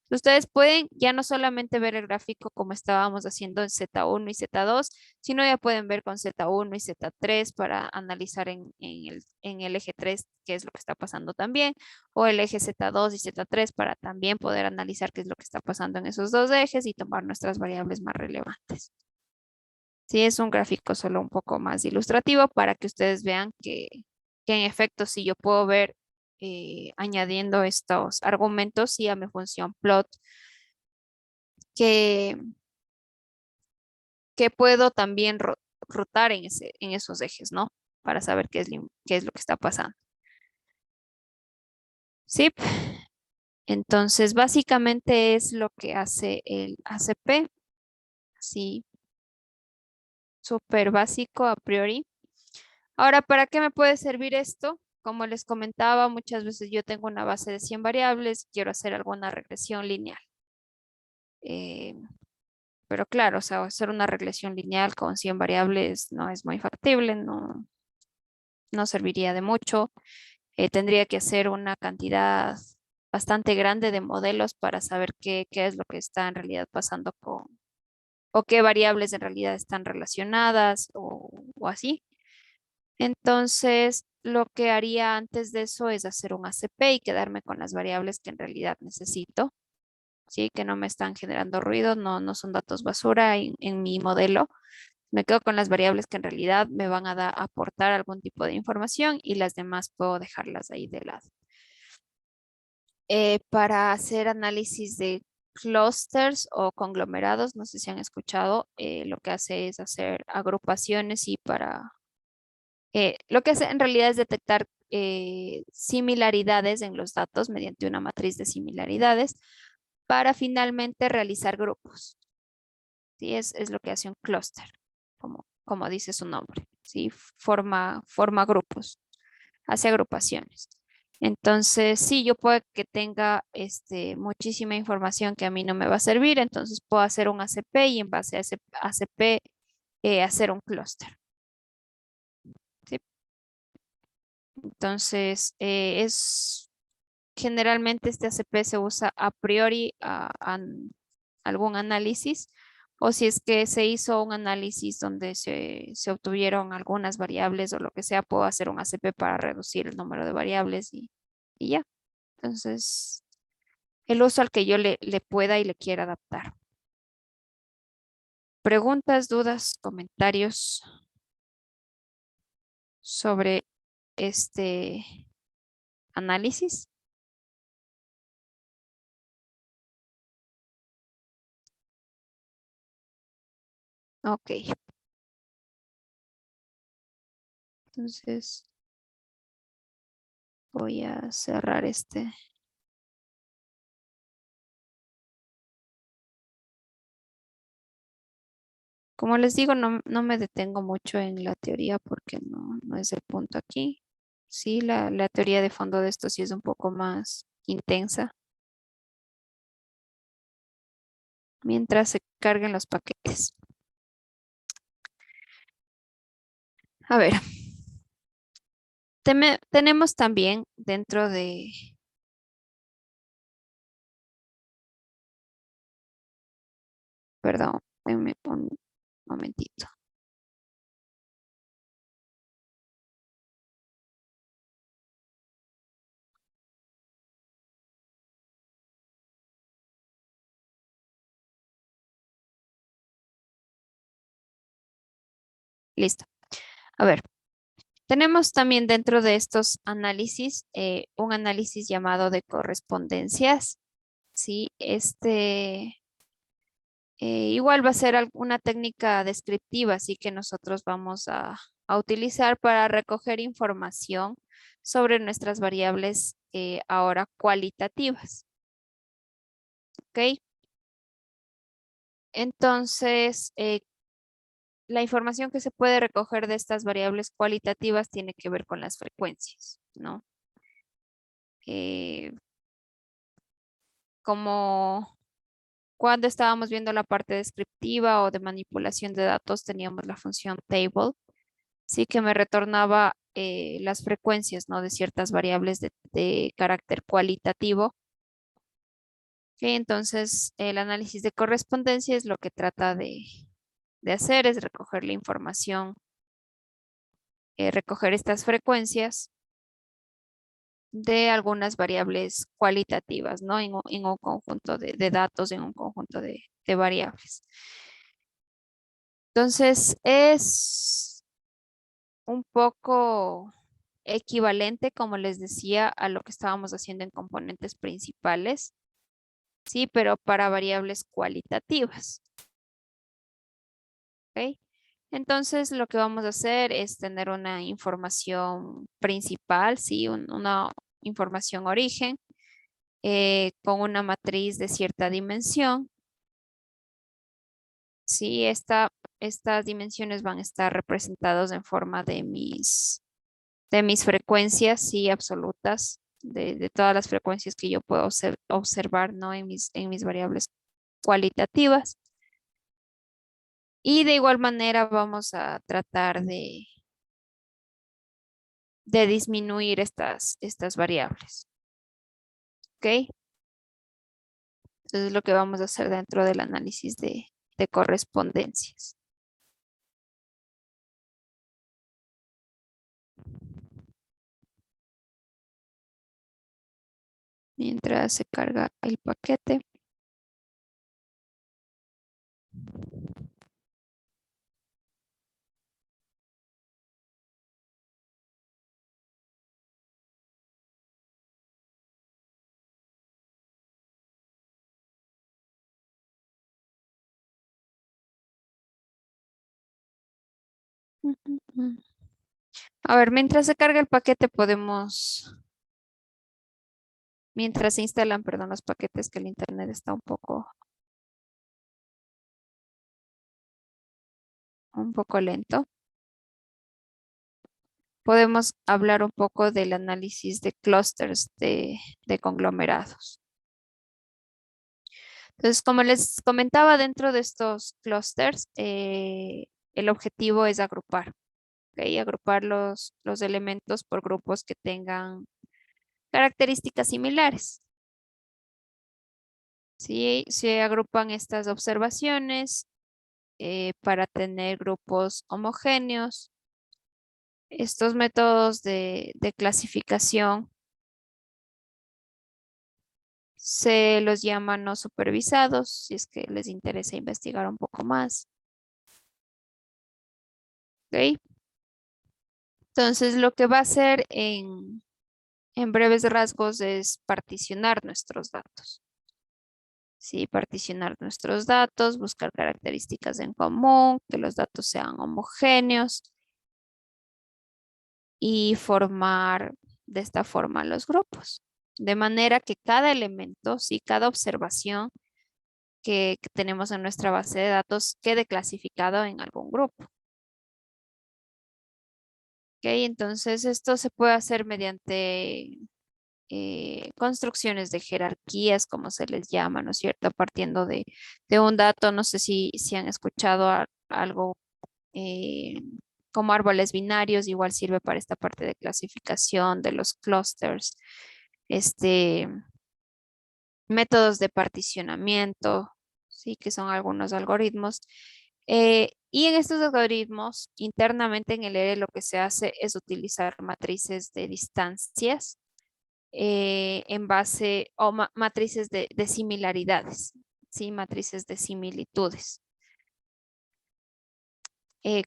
Ustedes pueden ya no solamente ver el gráfico como estábamos haciendo en Z1 y Z2, sino ya pueden ver con Z1 y Z3 para analizar en el eje 3 qué es lo que está pasando también, o el eje Z2 y Z3 para también poder analizar qué es lo que está pasando en esos dos ejes y tomar nuestras variables más relevantes. Sí, es un gráfico solo un poco más ilustrativo para que ustedes vean que en efecto, si yo puedo ver añadiendo estos argumentos y a mi función plot, que, que puedo también rotar en esos ejes, ¿no? Para saber qué es lo que está pasando. Sí, entonces básicamente es lo que hace el ACP, así súper básico a priori. Ahora, ¿para qué me puede servir esto? Como les comentaba, muchas veces yo tengo una base de 100 variables, quiero hacer alguna regresión lineal. Eh, pero claro, o sea, hacer una regresión lineal con 100 variables no es muy factible, no serviría de mucho. Tendría que hacer una cantidad bastante grande de modelos para saber qué es lo que está en realidad pasando o qué variables en realidad están relacionadas o así. Entonces, lo que haría antes de eso es hacer un ACP y quedarme con las variables que en realidad necesito, ¿sí? Que no me están generando ruido, no son datos basura en mi modelo. Me quedo con las variables que en realidad me van a aportar algún tipo de información y las demás puedo dejarlas ahí de lado. Para hacer análisis de clusters o conglomerados, no sé si han escuchado, lo que hace es hacer agrupaciones y lo que hace en realidad es detectar similaridades en los datos mediante una matriz de similaridades para finalmente realizar grupos. ¿Sí? Es lo que hace un clúster, como dice su nombre. ¿Sí? Forma grupos, hace agrupaciones. Entonces, sí, yo puedo que tenga muchísima información que a mí no me va a servir, entonces puedo hacer un ACP y en base a ese ACP hacer un clúster. ¿Sí? Entonces, es generalmente este ACP se usa a priori a algún análisis, o si es que se hizo un análisis donde se obtuvieron algunas variables o lo que sea, puedo hacer un ACP para reducir el número de variables y ya. Entonces, el uso al que yo le pueda y le quiera adaptar. Preguntas, dudas, comentarios sobre este análisis. Ok, entonces voy a cerrar este. Como les digo, no me detengo mucho en la teoría porque no es el punto aquí. Sí, la teoría de fondo de esto sí es un poco más intensa. Mientras se carguen los paquetes. A ver, tenemos también dentro de... Perdón, denme un momentito. Listo. A ver, tenemos también dentro de estos análisis un análisis llamado de correspondencias. Sí, igual va a ser una técnica descriptiva, así que nosotros vamos a utilizar para recoger información sobre nuestras variables ahora cualitativas. ¿Ok? Entonces, la información que se puede recoger de estas variables cualitativas tiene que ver con las frecuencias, ¿no? Eh, como cuando estábamos viendo la parte descriptiva o de manipulación de datos, teníamos la función table, sí que me retornaba las frecuencias, ¿no? De ciertas variables de carácter cualitativo. Que entonces, el análisis de correspondencia es lo que trata de hacer, es recoger la información, recoger estas frecuencias de algunas variables cualitativas, ¿no? En un conjunto de datos, en un conjunto de variables. Entonces, es un poco equivalente, como les decía, a lo que estábamos haciendo en componentes principales, sí, pero para variables cualitativas. ¿Ok? Entonces, lo que vamos a hacer es tener una información principal, sí, una información origen con una matriz de cierta dimensión. Sí, estas dimensiones van a estar representadas en forma de mis frecuencias, sí, absolutas, de todas las frecuencias que yo puedo observar, ¿no? En mis variables cualitativas. Y de igual manera vamos a tratar de disminuir estas variables. ¿Ok? Entonces, es lo que vamos a hacer dentro del análisis de correspondencias. Mientras se carga el paquete. Ujú. A ver, mientras se carga el paquete mientras se instalan, perdón, los paquetes, que el internet está un poco lento, podemos hablar un poco del análisis de clústeres de conglomerados. Entonces, como les comentaba, dentro de estos clústeres, el objetivo es agrupar, ¿ok? Agrupar los elementos por grupos que tengan Características similares. Sí, se agrupan estas observaciones para tener grupos homogéneos. Estos métodos de clasificación se los llama no supervisados, si es que les interesa investigar un poco más. ¿Ok? Entonces, lo que va a hacer en breves rasgos es particionar nuestros datos. Sí, particionar nuestros datos, buscar características en común, que los datos sean homogéneos y formar de esta forma los grupos. De manera que cada elemento, sí, cada observación que tenemos en nuestra base de datos quede clasificado en algún grupo. ¿Ok? Entonces, esto se puede hacer mediante construcciones de jerarquías, como se les llama, ¿no es cierto? Partiendo de un dato, no sé si han escuchado algo eh, como árboles binarios, igual sirve para esta parte de clasificación de los clusters, este, métodos de particionamiento, sí, que son algunos algoritmos. Y en estos algoritmos, internamente en el ERE lo que se hace es utilizar matrices de distancias en base o matrices de similaridades, ¿sí? Matrices de similitudes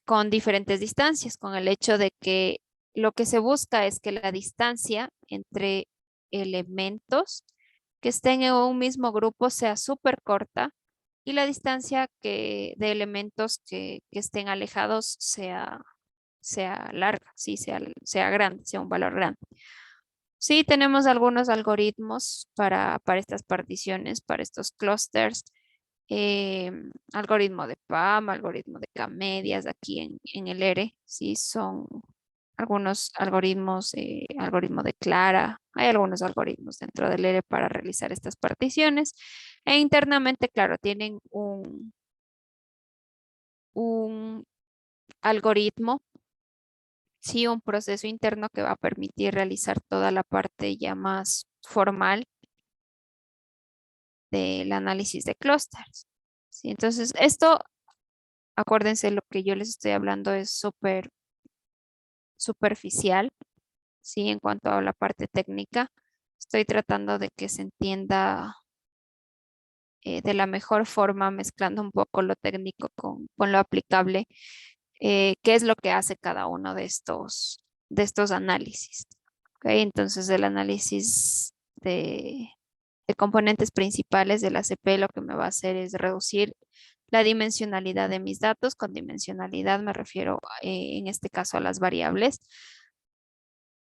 con diferentes distancias, con el hecho de que lo que se busca es que la distancia entre elementos que estén en un mismo grupo sea súper corta y la distancia de elementos que estén alejados sea larga, sí, sea grande, sea un valor grande. Sí, tenemos algunos algoritmos para estas particiones, para estos clusters. Algoritmo de PAM, algoritmo de K-medias aquí en el ERE. Sí, son algunos algoritmos, algoritmo de Clara. Hay algunos algoritmos dentro del ERE para realizar estas particiones. E internamente, claro, tienen un algoritmo, sí, un proceso interno que va a permitir realizar toda la parte ya más formal del análisis de clústeres. Sí, entonces, esto, acuérdense, lo que yo les estoy hablando es súper superficial, sí, en cuanto a la parte técnica. Estoy tratando de que se entienda de la mejor forma, mezclando un poco lo técnico con lo aplicable, qué es lo que hace cada uno de estos análisis. ¿Ok? Entonces, el análisis de componentes principales de la CP lo que me va a hacer es reducir la dimensionalidad de mis datos. Con dimensionalidad me refiero en este caso a las variables.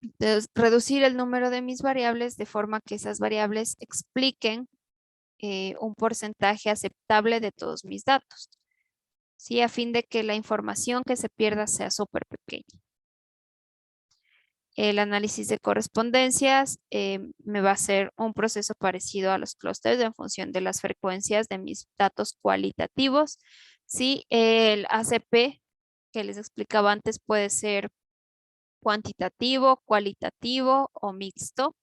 Entonces, reducir el número de mis variables de forma que esas variables expliquen un porcentaje aceptable de todos mis datos, ¿sí? A fin de que la información que se pierda sea súper pequeña. El análisis de correspondencias me va a hacer un proceso parecido a los clústeres en función de las frecuencias de mis datos cualitativos. Sí, el ACP que les explicaba antes puede ser cuantitativo, cualitativo o mixto.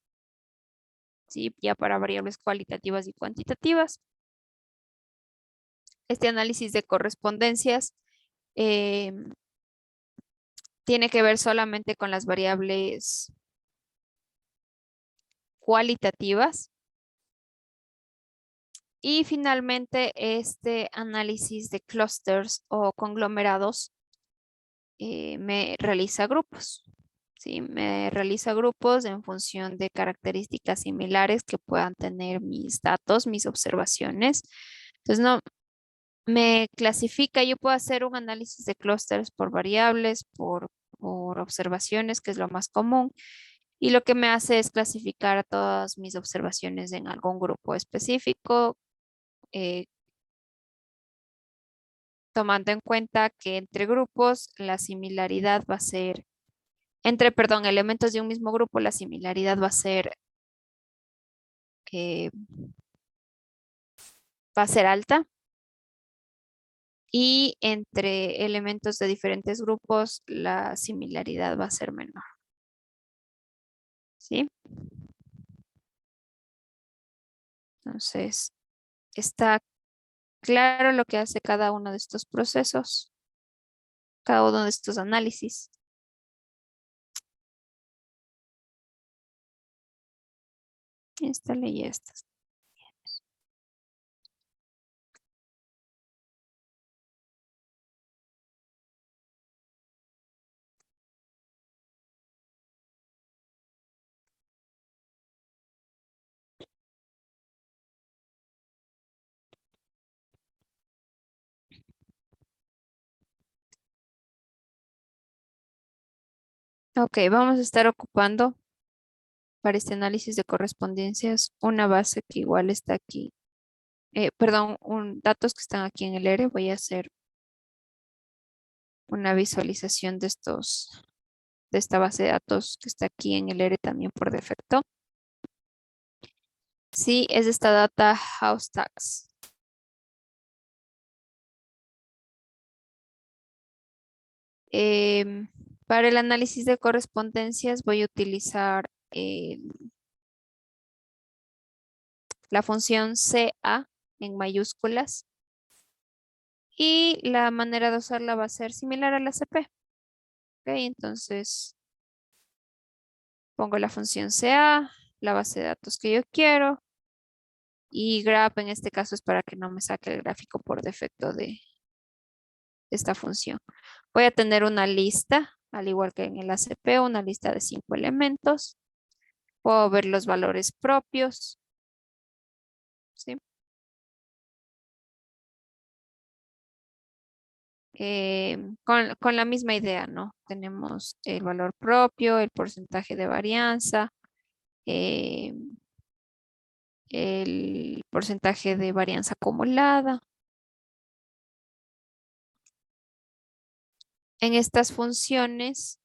Sí, ya para variables cualitativas y cuantitativas. Este análisis de correspondencias tiene que ver solamente con las variables cualitativas. Y finalmente, este análisis de clusters o conglomerados me realiza grupos. ¿Sí? Me realiza grupos en función de características similares que puedan tener mis datos, mis observaciones. Entonces, no me clasifica, yo puedo hacer un análisis de clusters por variables, por observaciones, que es lo más común. Y lo que me hace es clasificar a todas mis observaciones en algún grupo específico, eh, tomando en cuenta que entre grupos la similaridad va a ser, perdón, elementos de un mismo grupo, la similaridad eh, va a ser alta. Y entre elementos de diferentes grupos, la similaridad va a ser menor. ¿Sí? Entonces, está claro lo que hace cada uno de estos procesos, cada uno de estos análisis. Esta ley y estas. Ok, vamos a estar ocupando para este análisis de correspondencias una base que igual está aquí. Perdón, datos que están aquí en el ERE. Voy a hacer una visualización de esta base de datos que está aquí en el ERE también por defecto. Sí, es esta data house tax. Em, para el análisis de correspondencias voy a utilizar la función CA en mayúsculas y la manera de usarla va a ser similar a la CP. Ok, entonces pongo la función CA, la base de datos que yo quiero y grep en este caso es para que no me saque el gráfico por defecto de esta función. Voy a tener una lista, al igual que en el ACP, una lista de 5 elementos. Puedo ver los valores propios, ¿sí? Con la misma idea, ¿no? Tenemos el valor propio, el porcentaje de varianza, eh, el porcentaje de varianza acumulada. En estas funciones,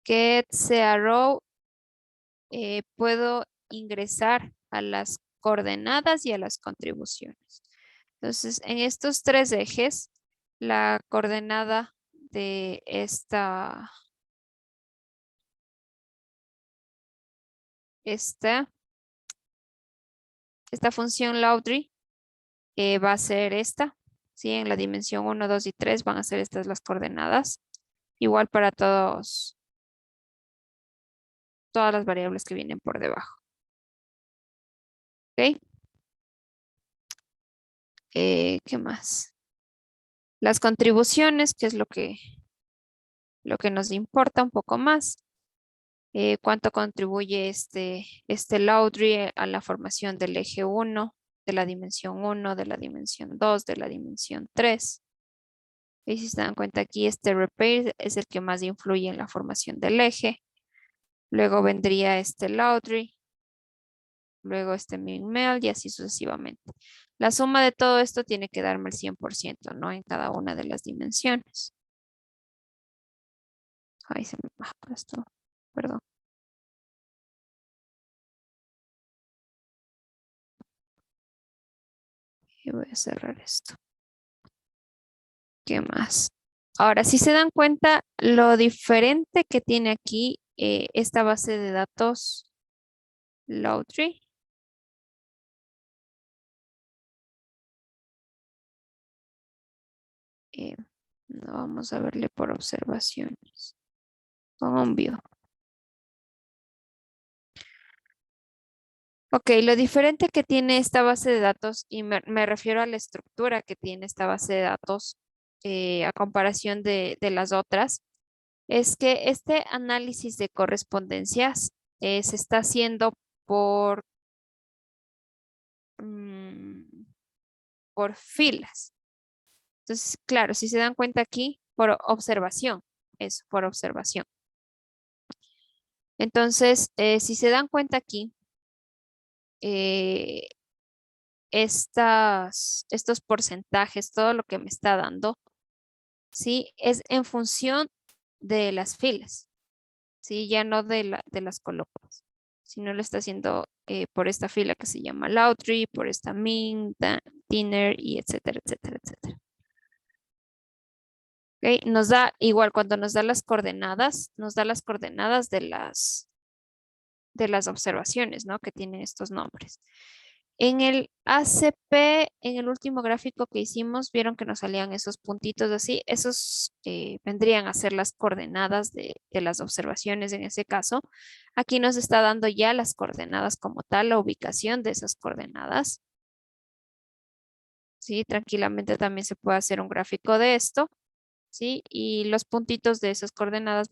get, row, puedo ingresar a las coordenadas y a las contribuciones. Entonces, en estos tres ejes, la coordenada de esta, esta función Laudry va a ser esta, ¿sí? En la dimensión 1, 2 y 3 van a ser estas las coordenadas. Igual para todas las variables que vienen por debajo. ¿Ok? ¿Qué más? Las contribuciones, que es lo que nos importa un poco más. ¿Cuánto contribuye este Laudry a la formación del eje 1, de la dimensión 1, de la dimensión 2, de la dimensión 3? Y si se dan cuenta aquí, este repair es el que más influye en la formación del eje. Luego vendría este Laudry, luego este min-mel y así sucesivamente. La suma de todo esto tiene que darme el 100%, ¿no? En cada una de las dimensiones. Ahí se me baja esto, perdón. Y voy a cerrar esto. ¿Qué más? Ahora, si se dan cuenta, lo diferente que tiene aquí esta base de datos Laudry. eh, no vamos a verle por observaciones. Con un view. Ok, lo diferente que tiene esta base de datos, y me refiero a la estructura que tiene esta base de datos a comparación de las otras, es que este análisis de correspondencias se está haciendo por, mm, por filas. Entonces, claro, si se dan cuenta aquí, por observación, eso, por observación. Entonces, si se dan cuenta aquí, eh, estos porcentajes, todo lo que me está dando, ¿sí? Es en función de las filas, ¿sí? Ya no de las columnas, sino lo está haciendo por esta fila que se llama Lautry, por esta min, dinner y etcétera, etcétera, etcétera. ¿Ok? Nos da igual cuando nos da las coordenadas, nos da las coordenadas de las observaciones, ¿no? Que tienen estos nombres. En el ACP, en el último gráfico que hicimos, vieron que nos salían esos puntitos así. Esos vendrían a ser las coordenadas de las observaciones en ese caso. Aquí nos está dando ya las coordenadas como tal, la ubicación de esas coordenadas. Sí, tranquilamente también se puede hacer un gráfico de esto. ¿Sí? Y los puntitos de esas coordenadas,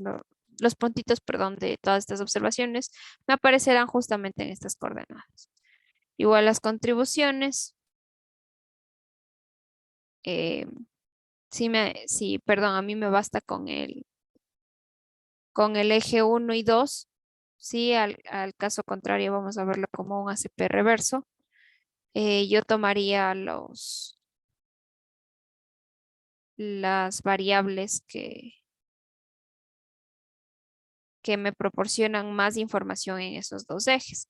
los puntitos, perdón, de todas estas observaciones me aparecerán justamente en estas coordenadas. Igual las contribuciones. eh, sí, perdón, a mí me basta con el eje 1 y 2. Sí, al caso contrario vamos a verlo como un ACP reverso. Yo tomaría las variables que me proporcionan más información en esos dos ejes.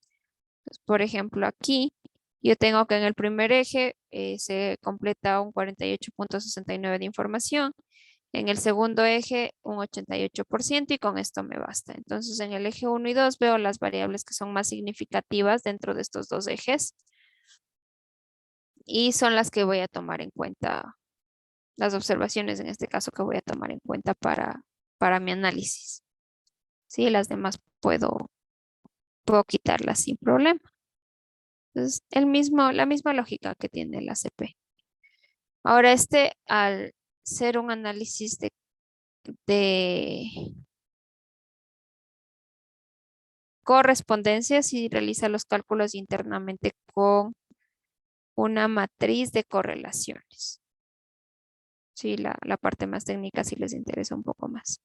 Entonces, por ejemplo, aquí yo tengo que en el primer eje se completa un 48,69 de información. En el segundo eje, un 88% y con esto me basta. Entonces, en el eje 1 y 2 veo las variables que son más significativas dentro de estos dos ejes y son las que voy a tomar en cuenta, las observaciones en este caso que voy a tomar en cuenta para mi análisis. Sí, las demás puedo quitarlas sin problema. Entonces, la misma lógica que tiene la CP. Ahora, al ser un análisis de correspondencia, si realiza los cálculos internamente con una matriz de correlaciones. Sí, la parte más técnica si les interesa un poco más.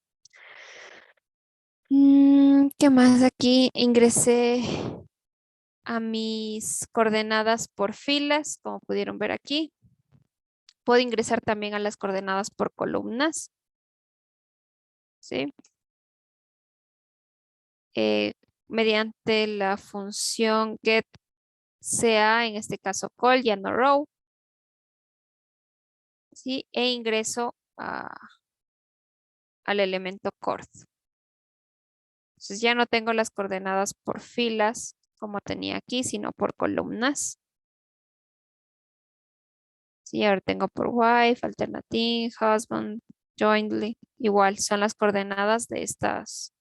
¿Qué más? Aquí ingresé a mis coordenadas por filas, como pudieron ver aquí. Puedo ingresar también a las coordenadas por columnas. ¿Sí? Mediante la función getCA, en este caso call, ya no row. ¿Sí? E ingreso al elemento cord. Entonces ya no tengo las coordenadas por filas como tenía aquí, sino por columnas. Sí, ahora tengo por wife, alternative, husband, jointly. Igual son las coordenadas de estas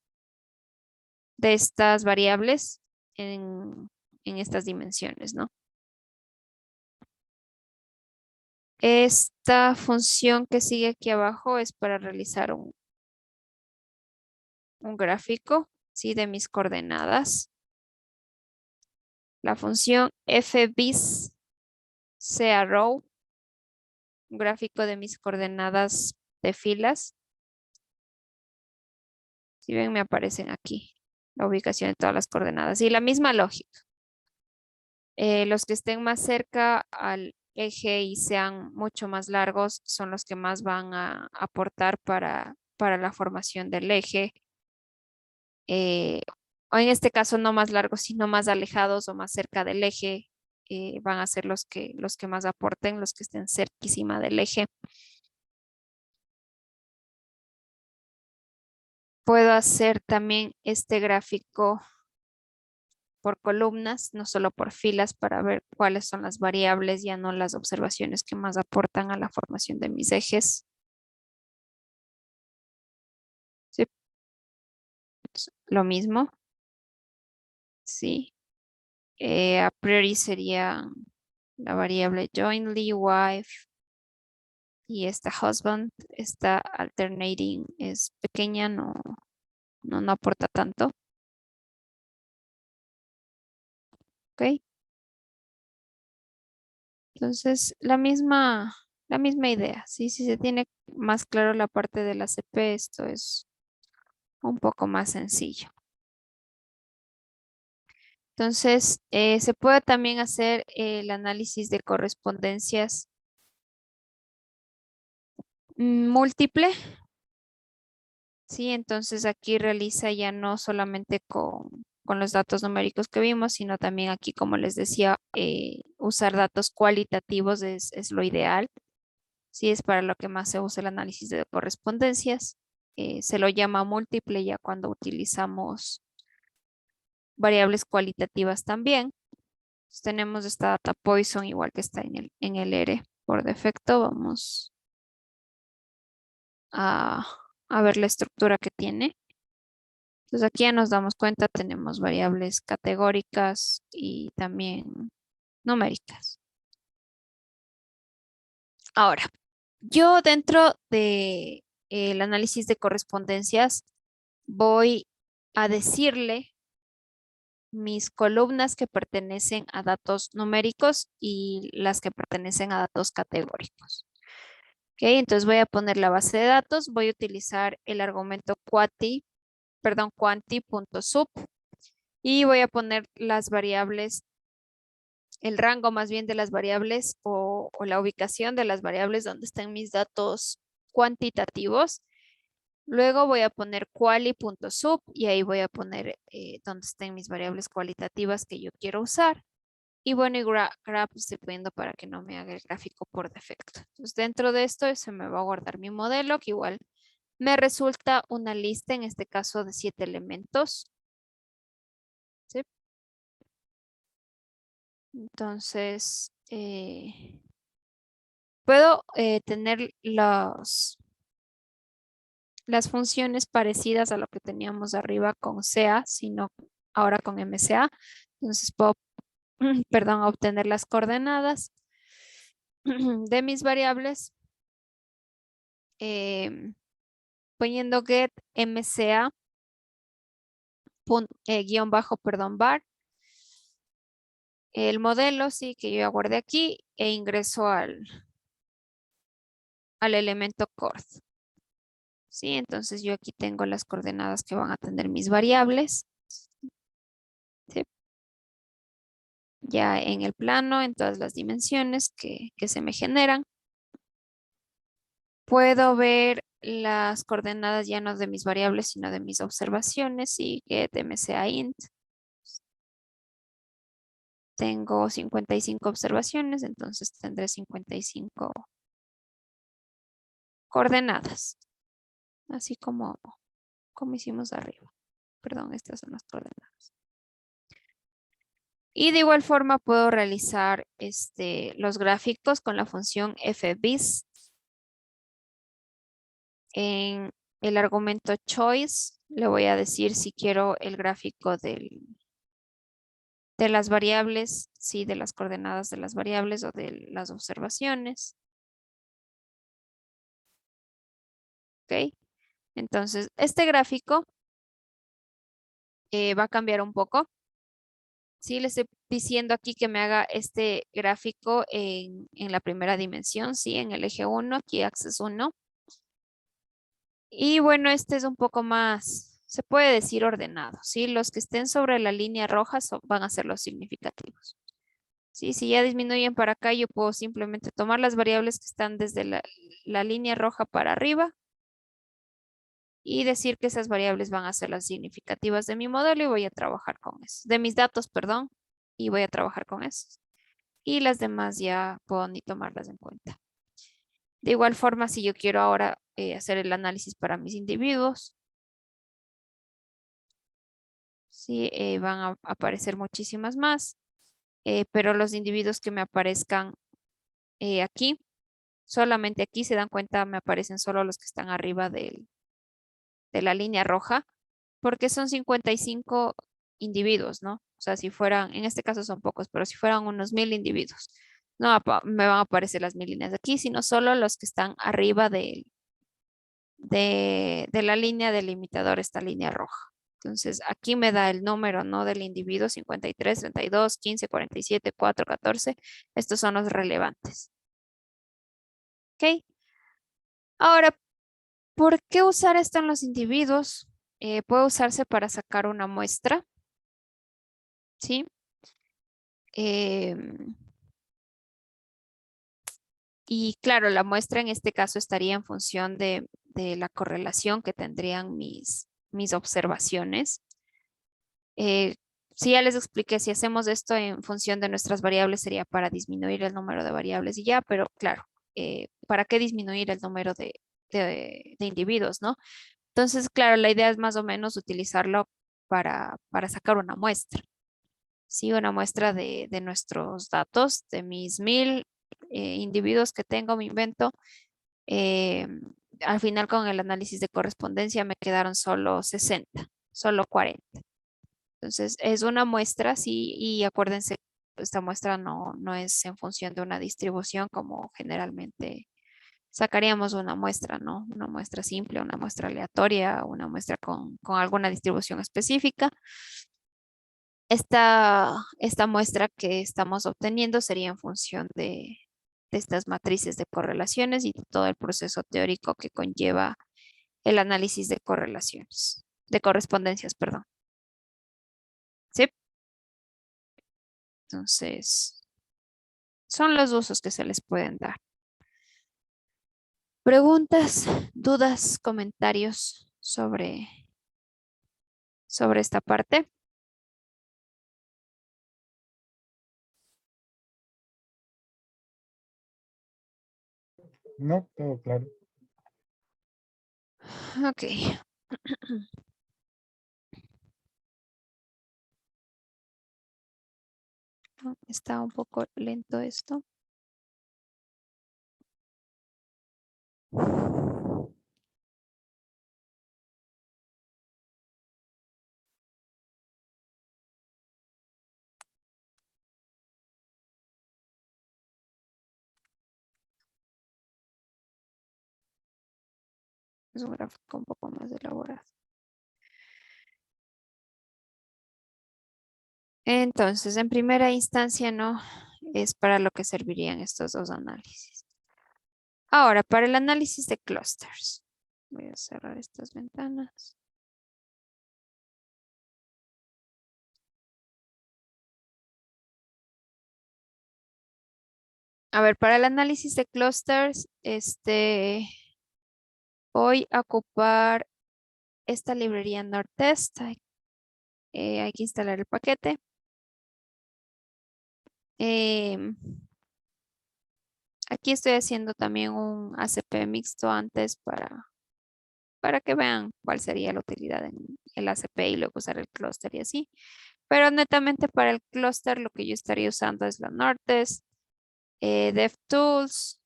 variables en estas dimensiones, ¿no? Esta función que sigue aquí abajo es para realizar un gráfico, ¿sí? De mis coordenadas. La función fbis sea row, un gráfico de mis coordenadas de filas. Si ven, me aparecen aquí la ubicación de todas las coordenadas y la misma lógica. Los que estén más cerca al eje y sean mucho más largos son los que más van a aportar para la formación del eje. eh, o en este caso no más largos, sino más alejados o más cerca del eje, van a ser los que más aporten, los que estén cerquísima del eje. Puedo hacer también este gráfico por columnas, no solo por filas, para ver cuáles son las variables, ya no las observaciones que más aportan a la formación de mis ejes. Sí, lo mismo, sí. A priori sería la variable jointly, wife y esta husband. Esta alternating es pequeña, no aporta tanto. ¿Ok? Entonces, la misma idea. Sí, si se tiene más claro la parte de la CP, esto es un poco más sencillo. Entonces, se puede también hacer el análisis de correspondencias múltiple. Sí, entonces aquí realiza ya no solamente con los datos numéricos que vimos, sino también aquí, como les decía, usar datos cualitativos es lo ideal. Sí, es para lo que más se usa el análisis de correspondencias. Se lo llama múltiple ya cuando utilizamos variables cualitativas también. Entonces, tenemos esta data Poisson igual que está en el R por defecto. Vamos a, a ver la estructura que tiene. Entonces aquí ya nos damos cuenta, tenemos variables categóricas y también numéricas. Ahora, yo dentro de el análisis de correspondencias voy a decirle mis columnas que pertenecen a datos numéricos y las que pertenecen a datos categóricos. Ok, entonces voy a poner la base de datos, voy a utilizar el argumento quanti.sub y voy a poner las variables, el rango más bien de las variables o la ubicación de las variables donde estén mis datos cuantitativos. Luego voy a poner quali.sub y ahí voy a poner donde estén mis variables cualitativas que yo quiero usar. Y bueno, y graph estoy poniendo para que no me haga el gráfico por defecto. Entonces, dentro de esto se me va a guardar mi modelo, que igual me resulta una lista, en este caso de 7 elementos. ¿Sí? Entonces, puedo tener las funciones parecidas a lo que teníamos arriba con SEA, sino ahora con MCA. Entonces, puedo, perdón, obtener las coordenadas de mis variables. Poniendo get mca guión bajo, perdón, var, el modelo, sí, que yo ya guardé aquí e ingreso al elemento cord. Sí, entonces yo aquí tengo las coordenadas que van a tener mis variables. ¿Sí? Ya en el plano, en todas las dimensiones que se me generan. Puedo ver las coordenadas ya no de mis variables, sino de mis observaciones y get mca int. Tengo 55 observaciones, entonces tendré 55 coordenadas, así como hicimos arriba. Perdón, estas son las coordenadas. Y de igual forma puedo realizar los gráficos con la función fbis. En el argumento choice le voy a decir si quiero el gráfico de las variables, sí, de las coordenadas de las variables o de las observaciones. ¿Ok? Entonces, este gráfico va a cambiar un poco. Sí, le estoy diciendo aquí que me haga este gráfico en la primera dimensión, sí, en el eje 1, aquí axis 1. Y bueno, este es un poco más, se puede decir ordenado, ¿sí? Los que estén sobre la línea roja van a ser los significativos. Sí, si ya disminuyen para acá, yo puedo simplemente tomar las variables que están desde la línea roja para arriba y decir que esas variables van a ser las significativas de mi modelo y voy a trabajar con eso, de mis datos, perdón, y voy a trabajar con eso. Y las demás ya puedo ni tomarlas en cuenta. De igual forma, si yo quiero ahora hacer el análisis para mis individuos, sí, van a aparecer muchísimas más, pero los individuos que me aparezcan aquí, solamente aquí se dan cuenta, me aparecen solo los que están arriba de la línea roja, porque son 55 individuos, ¿no? O sea, si fueran, en este caso son pocos, pero si fueran unos 1000 individuos, no me van a aparecer las 1000 líneas de aquí, sino solo los que están arriba de la línea delimitador, esta línea roja. Entonces, aquí me da el número, ¿no? Del individuo 53, 32, 15, 47, 4, 14. Estos son los relevantes. ¿Ok? Ahora, ¿por qué usar esto en los individuos? Puede usarse para sacar una muestra, ¿sí? Y claro, la muestra en este caso estaría en función de la correlación que tendrían mis observaciones. Si ya les expliqué, si hacemos esto en función de nuestras variables sería para disminuir el número de variables y ya, pero claro, ¿para qué disminuir el número de individuos, no? Entonces, claro, la idea es más o menos utilizarlo para sacar una muestra. Sí, una muestra de nuestros datos, de mis 1000 individuos que tengo, me invento. eh, Al final con el análisis de correspondencia me quedaron solo 60, solo 40. Entonces es una muestra, sí, y acuérdense, esta muestra no es en función de una distribución como generalmente sacaríamos una muestra, ¿no? Una muestra simple, una muestra aleatoria, una muestra con alguna distribución específica. Esta muestra que estamos obteniendo sería en función de estas matrices de correlaciones y todo el proceso teórico que conlleva el análisis de correlaciones, de correspondencias, perdón. ¿Sí? Entonces, son los usos que se les pueden dar. Preguntas, dudas, comentarios sobre esta parte. No, todo claro. Ok. Está un poco lento esto. Es un gráfico un poco más elaborado. Entonces, en primera instancia, no es para lo que servirían estos dos análisis. Ahora, para el análisis de clusters. Voy a cerrar estas ventanas. A ver, para el análisis de clusters, voy a ocupar esta librería Nordtest. Hay que instalar el paquete. Em, Aquí estoy haciendo también un ACP mixto antes para que vean cuál sería la utilidad en el ACP y luego usar el clúster y así. Pero netamente para el clúster lo que yo estaría usando es la Nordtest, DevTools,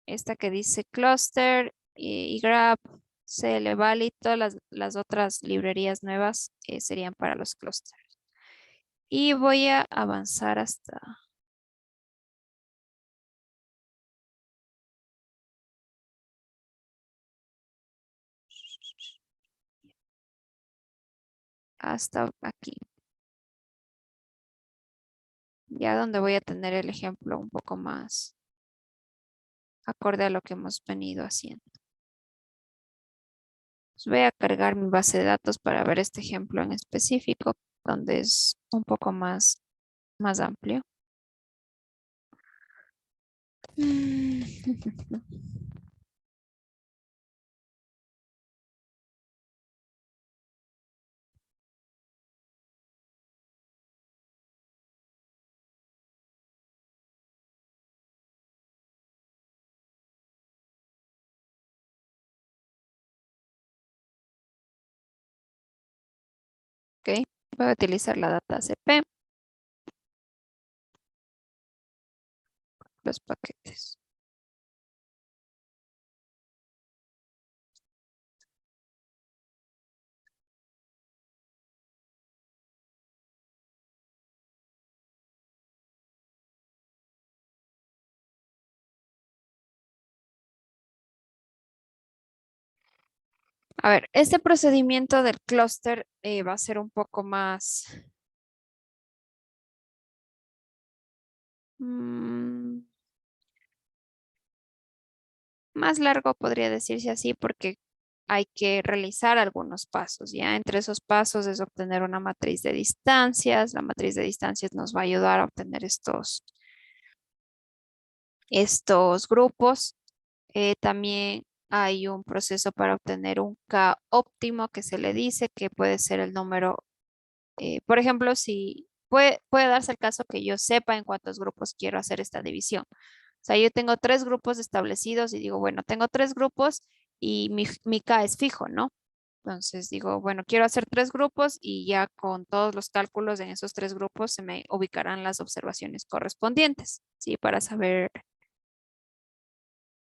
esta que dice cluster y grab, CLValid, todas las otras librerías nuevas serían para los clusters. Y voy a avanzar hasta aquí. Ya donde voy a tener el ejemplo un poco más acorde a lo que hemos venido haciendo. Pues voy a cargar mi base de datos para ver este ejemplo en específico, donde es un poco más amplio. Ok, voy a utilizar la data CP, los paquetes. A ver, este procedimiento del clúster va a ser un poco mm, más largo, podría decirse así, porque hay que realizar algunos pasos, ¿ya? Entre esos pasos es obtener una matriz de distancias. La matriz de distancias nos va a ayudar a obtener estos grupos. También hay un proceso para obtener un K óptimo que se le dice que puede ser el número, por ejemplo, si puede darse el caso que yo sepa en cuántos grupos quiero hacer esta división. O sea, yo tengo 3 grupos establecidos y digo, bueno, tengo 3 grupos y mi K es fijo, ¿no? Entonces digo, bueno, quiero hacer 3 grupos y ya con todos los cálculos en esos 3 grupos se me ubicarán las observaciones correspondientes, ¿sí? Para saber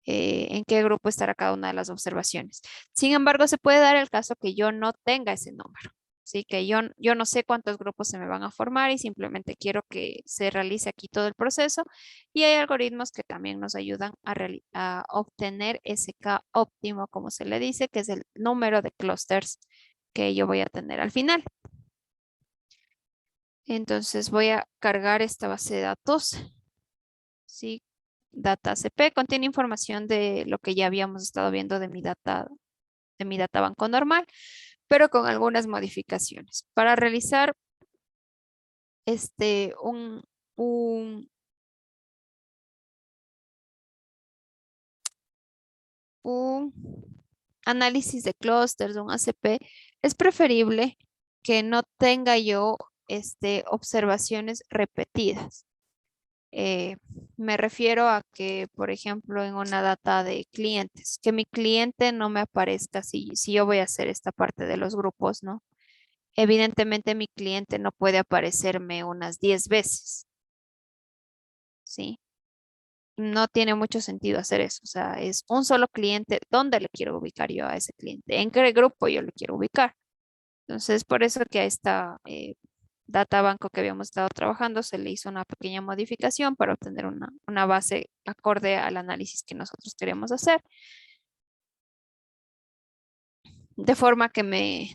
en qué grupo estará cada una de las observaciones. Sin embargo, se puede dar el caso que yo no tenga ese número, ¿sí? Que yo no sé cuántos grupos se me van a formar y simplemente quiero que se realice aquí todo el proceso. Y hay algoritmos que también nos ayudan a obtener ese K óptimo, como se le dice, que es el número de clústeres que yo voy a tener al final. Entonces voy a cargar esta base de datos, ¿sí? DataCP contiene información de lo que ya habíamos estado viendo de mi databanco normal, pero con algunas modificaciones. Para realizar este, un, un análisis de clústeres, un ACP, es preferible que no tenga yo observaciones repetidas. Eh, Me refiero a que, por ejemplo, en una data de clientes, que mi cliente no me aparezca si yo voy a hacer esta parte de los grupos, ¿no? Evidentemente mi cliente no puede aparecerme unas 10 veces, ¿sí? No tiene mucho sentido hacer eso. O sea, es un solo cliente. ¿Dónde le quiero ubicar yo a ese cliente? ¿En qué grupo yo le quiero ubicar? Entonces, por eso que a esta data banco que habíamos estado trabajando se le hizo una pequeña modificación para obtener una base acorde al análisis que nosotros queremos hacer, de forma que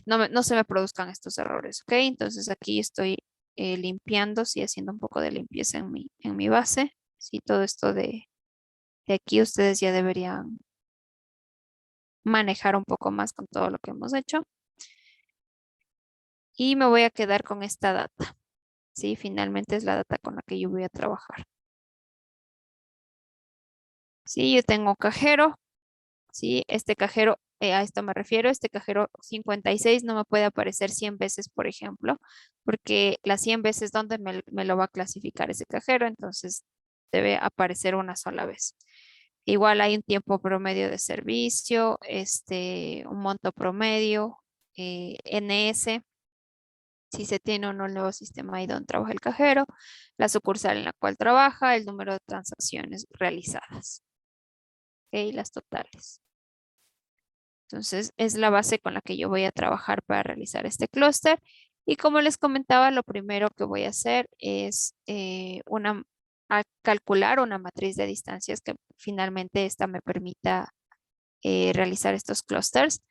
no se me produzcan estos errores, ¿ok? Entonces aquí estoy limpiando, sí, haciendo un poco de limpieza en mi base. Sí, todo esto de aquí ustedes ya deberían manejar un poco más con todo lo que hemos hecho. Y me voy a quedar con esta data. Sí, finalmente es la data con la que yo voy a trabajar. Sí, yo tengo cajero. Sí, este cajero, a esto me refiero, este cajero 56 no me puede aparecer 100 veces, por ejemplo, porque las 100 veces donde me lo va a clasificar ese cajero, entonces debe aparecer una sola vez. Igual hay un tiempo promedio de servicio, un monto promedio, NS, si se tiene o no el nuevo sistema ahí donde trabaja el cajero, la sucursal en la cual trabaja, el número de transacciones realizadas, ¿ok? Las totales. Entonces, es la base con la que yo voy a trabajar para realizar este clúster. Y como les comentaba, lo primero que voy a hacer es a calcular una matriz de distancias que finalmente esta me permita realizar estos clústeres.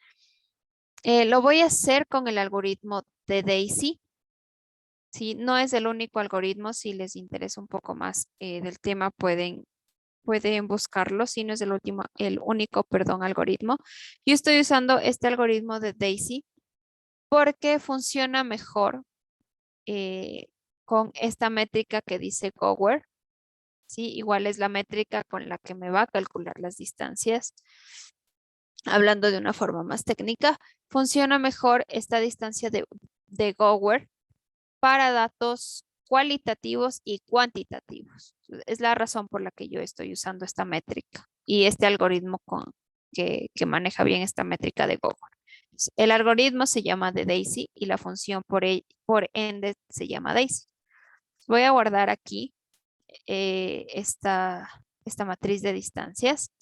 Lo voy a hacer con el algoritmo de Daisy. Sí, no es el único algoritmo. Si les interesa un poco más del tema, pueden buscarlo. Si no es el único, perdón, algoritmo. Yo estoy usando este algoritmo de Daisy porque funciona mejor eh, con esta métrica que dice Gower. Sí, igual es la métrica con la que me va a calcular las distancias. Hablando de una forma más técnica, funciona mejor esta distancia de Gower para datos cualitativos y cuantitativos. Es la razón por la que yo estoy usando esta métrica y este algoritmo que maneja bien esta métrica de Gower. El algoritmo se llama de Daisy y la función por ende se llama Daisy. Voy a guardar aquí esta matriz de distancias.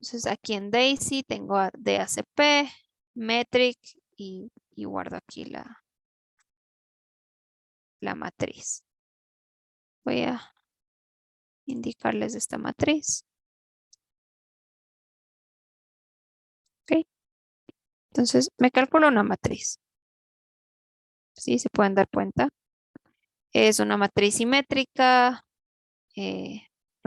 Entonces aquí en Daisy tengo DACP, metric y guardo aquí la matriz. Voy a indicarles esta matriz. ¿Ok? Entonces me calculo una matriz. ¿Sí? Se pueden dar cuenta. Es una matriz simétrica. eh,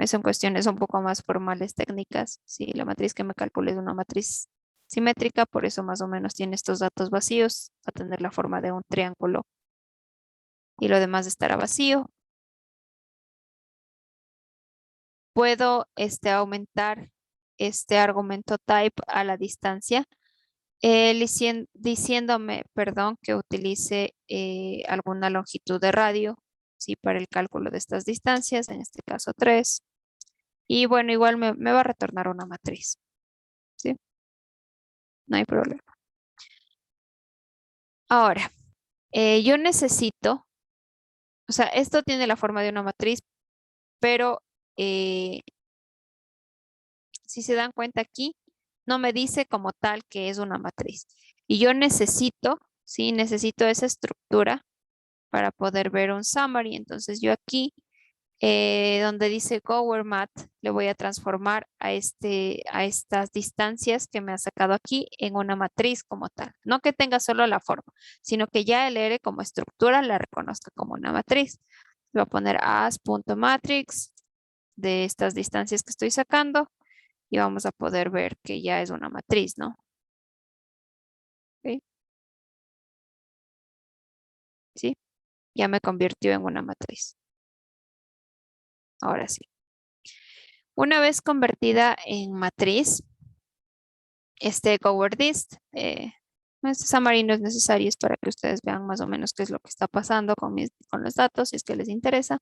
Son cuestiones un poco más formales técnicas. Sí, la matriz que me calculo es una matriz simétrica, por eso más o menos tiene estos datos vacíos, va a tener la forma de un triángulo y lo demás estará vacío. Puedo aumentar este argumento type a la distancia, diciéndome, perdón, que utilice alguna longitud de radio, ¿sí? Para el cálculo de estas distancias, en este caso 3. Y bueno, igual me va a retornar una matriz, ¿sí? no hay problema. Ahora, yo necesito, o sea, esto tiene la forma de una matriz, pero eh, si se dan cuenta aquí, no me dice como tal que es una matriz. Y yo necesito, sí, necesito esa estructura para poder ver un summary. Entonces yo aquí, donde dice Gower Math, le voy a transformar a estas distancias que me ha sacado aquí en una matriz como tal. No que tenga solo la forma, sino que ya el R como estructura la reconozca como una matriz. Le voy a poner as.matrix de estas distancias que estoy sacando y vamos a poder ver que ya es una matriz, ¿no? ¿Ok? ¿Sí? Ya me convirtió en una matriz. Ahora sí. Una vez convertida en matriz, este Gower Dist, este summary no es necesario, es para que ustedes vean más o menos qué es lo que está pasando con los datos, si es que les interesa.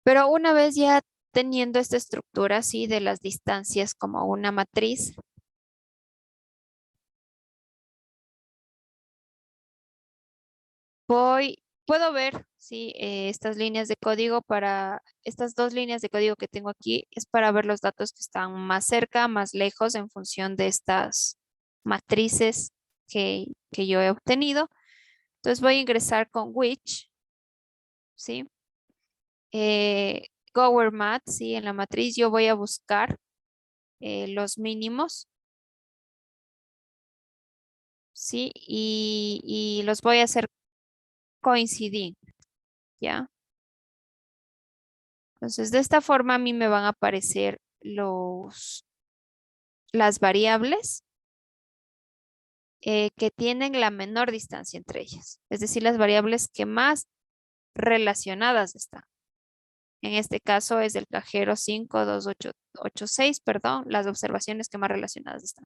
Pero una vez ya teniendo esta estructura así de las distancias como una matriz, puedo ver, sí, estas líneas de código estas dos líneas de código que tengo aquí es para ver los datos que están más cerca, más lejos en función de estas matrices que yo he obtenido. Entonces voy a ingresar con which, sí, Gower Math, sí, en la matriz yo voy a buscar los mínimos, sí, y los voy a hacer coincidir, ¿ya? Entonces, de esta forma a mí me van a aparecer las variables que tienen la menor distancia entre ellas, es decir, las variables que más relacionadas están. En este caso es el cajero 52886, perdón, las observaciones que más relacionadas están.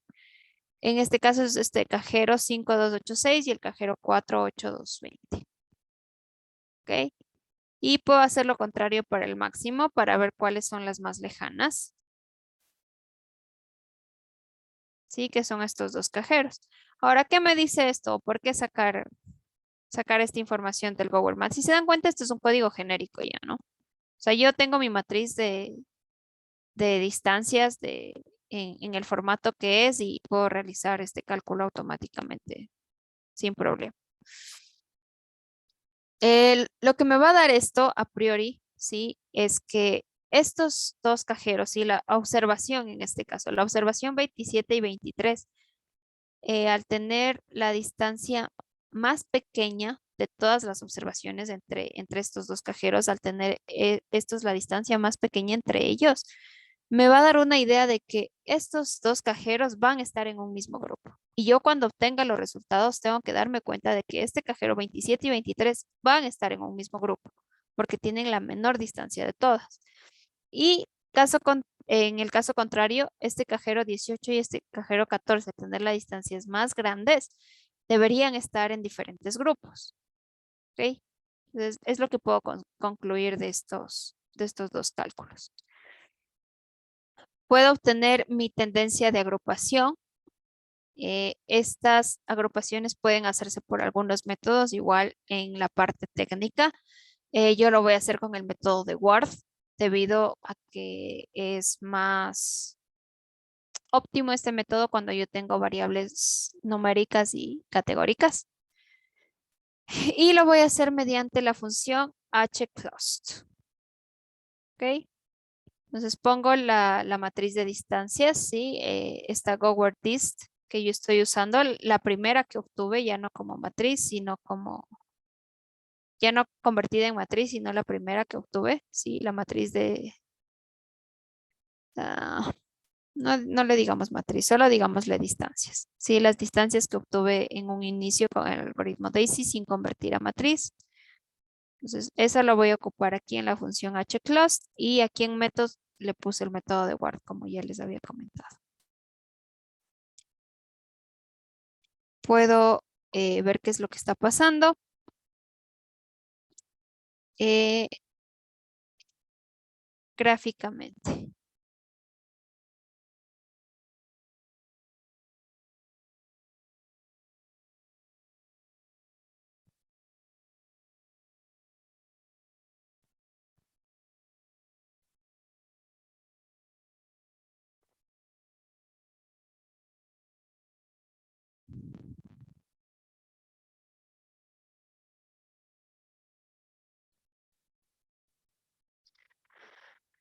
En este caso es este cajero 5286 y el cajero 48220. ¿Ok? Y puedo hacer lo contrario para el máximo para ver cuáles son las más lejanas. Sí, que son estos dos cajeros. Ahora, ¿qué me dice esto? ¿Por qué sacar esta información del Google Maps? Si se dan cuenta, esto es un código genérico ya, ¿no? O sea, yo tengo mi matriz de distancias en el formato que es y puedo realizar este cálculo automáticamente sin problema. Lo que me va a dar esto a priori, sí, es que estos dos cajeros, sí, la observación en este caso, la observación 27 y 23, al tener la distancia más pequeña de todas las observaciones entre estos dos cajeros, al tener estos la distancia más pequeña entre ellos, me va a dar una idea de que estos dos cajeros van a estar en un mismo grupo. Y yo cuando obtenga los resultados tengo que darme cuenta de que este cajero 27 y 23 van a estar en un mismo grupo, porque tienen la menor distancia de todas. Y en el caso contrario, este cajero 18 y este cajero 14, tener las distancias más grandes, deberían estar en diferentes grupos. ¿Ok? Entonces, es lo que puedo concluir de estos dos cálculos. Puedo obtener mi tendencia de agrupación. Estas agrupaciones pueden hacerse por algunos métodos, igual en la parte técnica. Yo lo voy a hacer con el método de Word, debido a que es más óptimo este método cuando yo tengo variables numéricas y categóricas. Y lo voy a hacer mediante la función hclust. ¿Ok? Entonces pongo la matriz de distancias, ¿sí? Esta Gower Dist que yo estoy usando, la primera que obtuve, ya no como matriz, ya no convertida en matriz, sino la primera que obtuve, ¿sí? La matriz ah, no le digamos matriz, solo digámosle distancias. Sí, las distancias que obtuve en un inicio con el algoritmo DAISY sin convertir a matriz. Entonces, esa lo voy a ocupar aquí en la función hclust y aquí en métodos le puse el método de Word, como ya les había comentado. Puedo ver qué es lo que está pasando. eh, Gráficamente.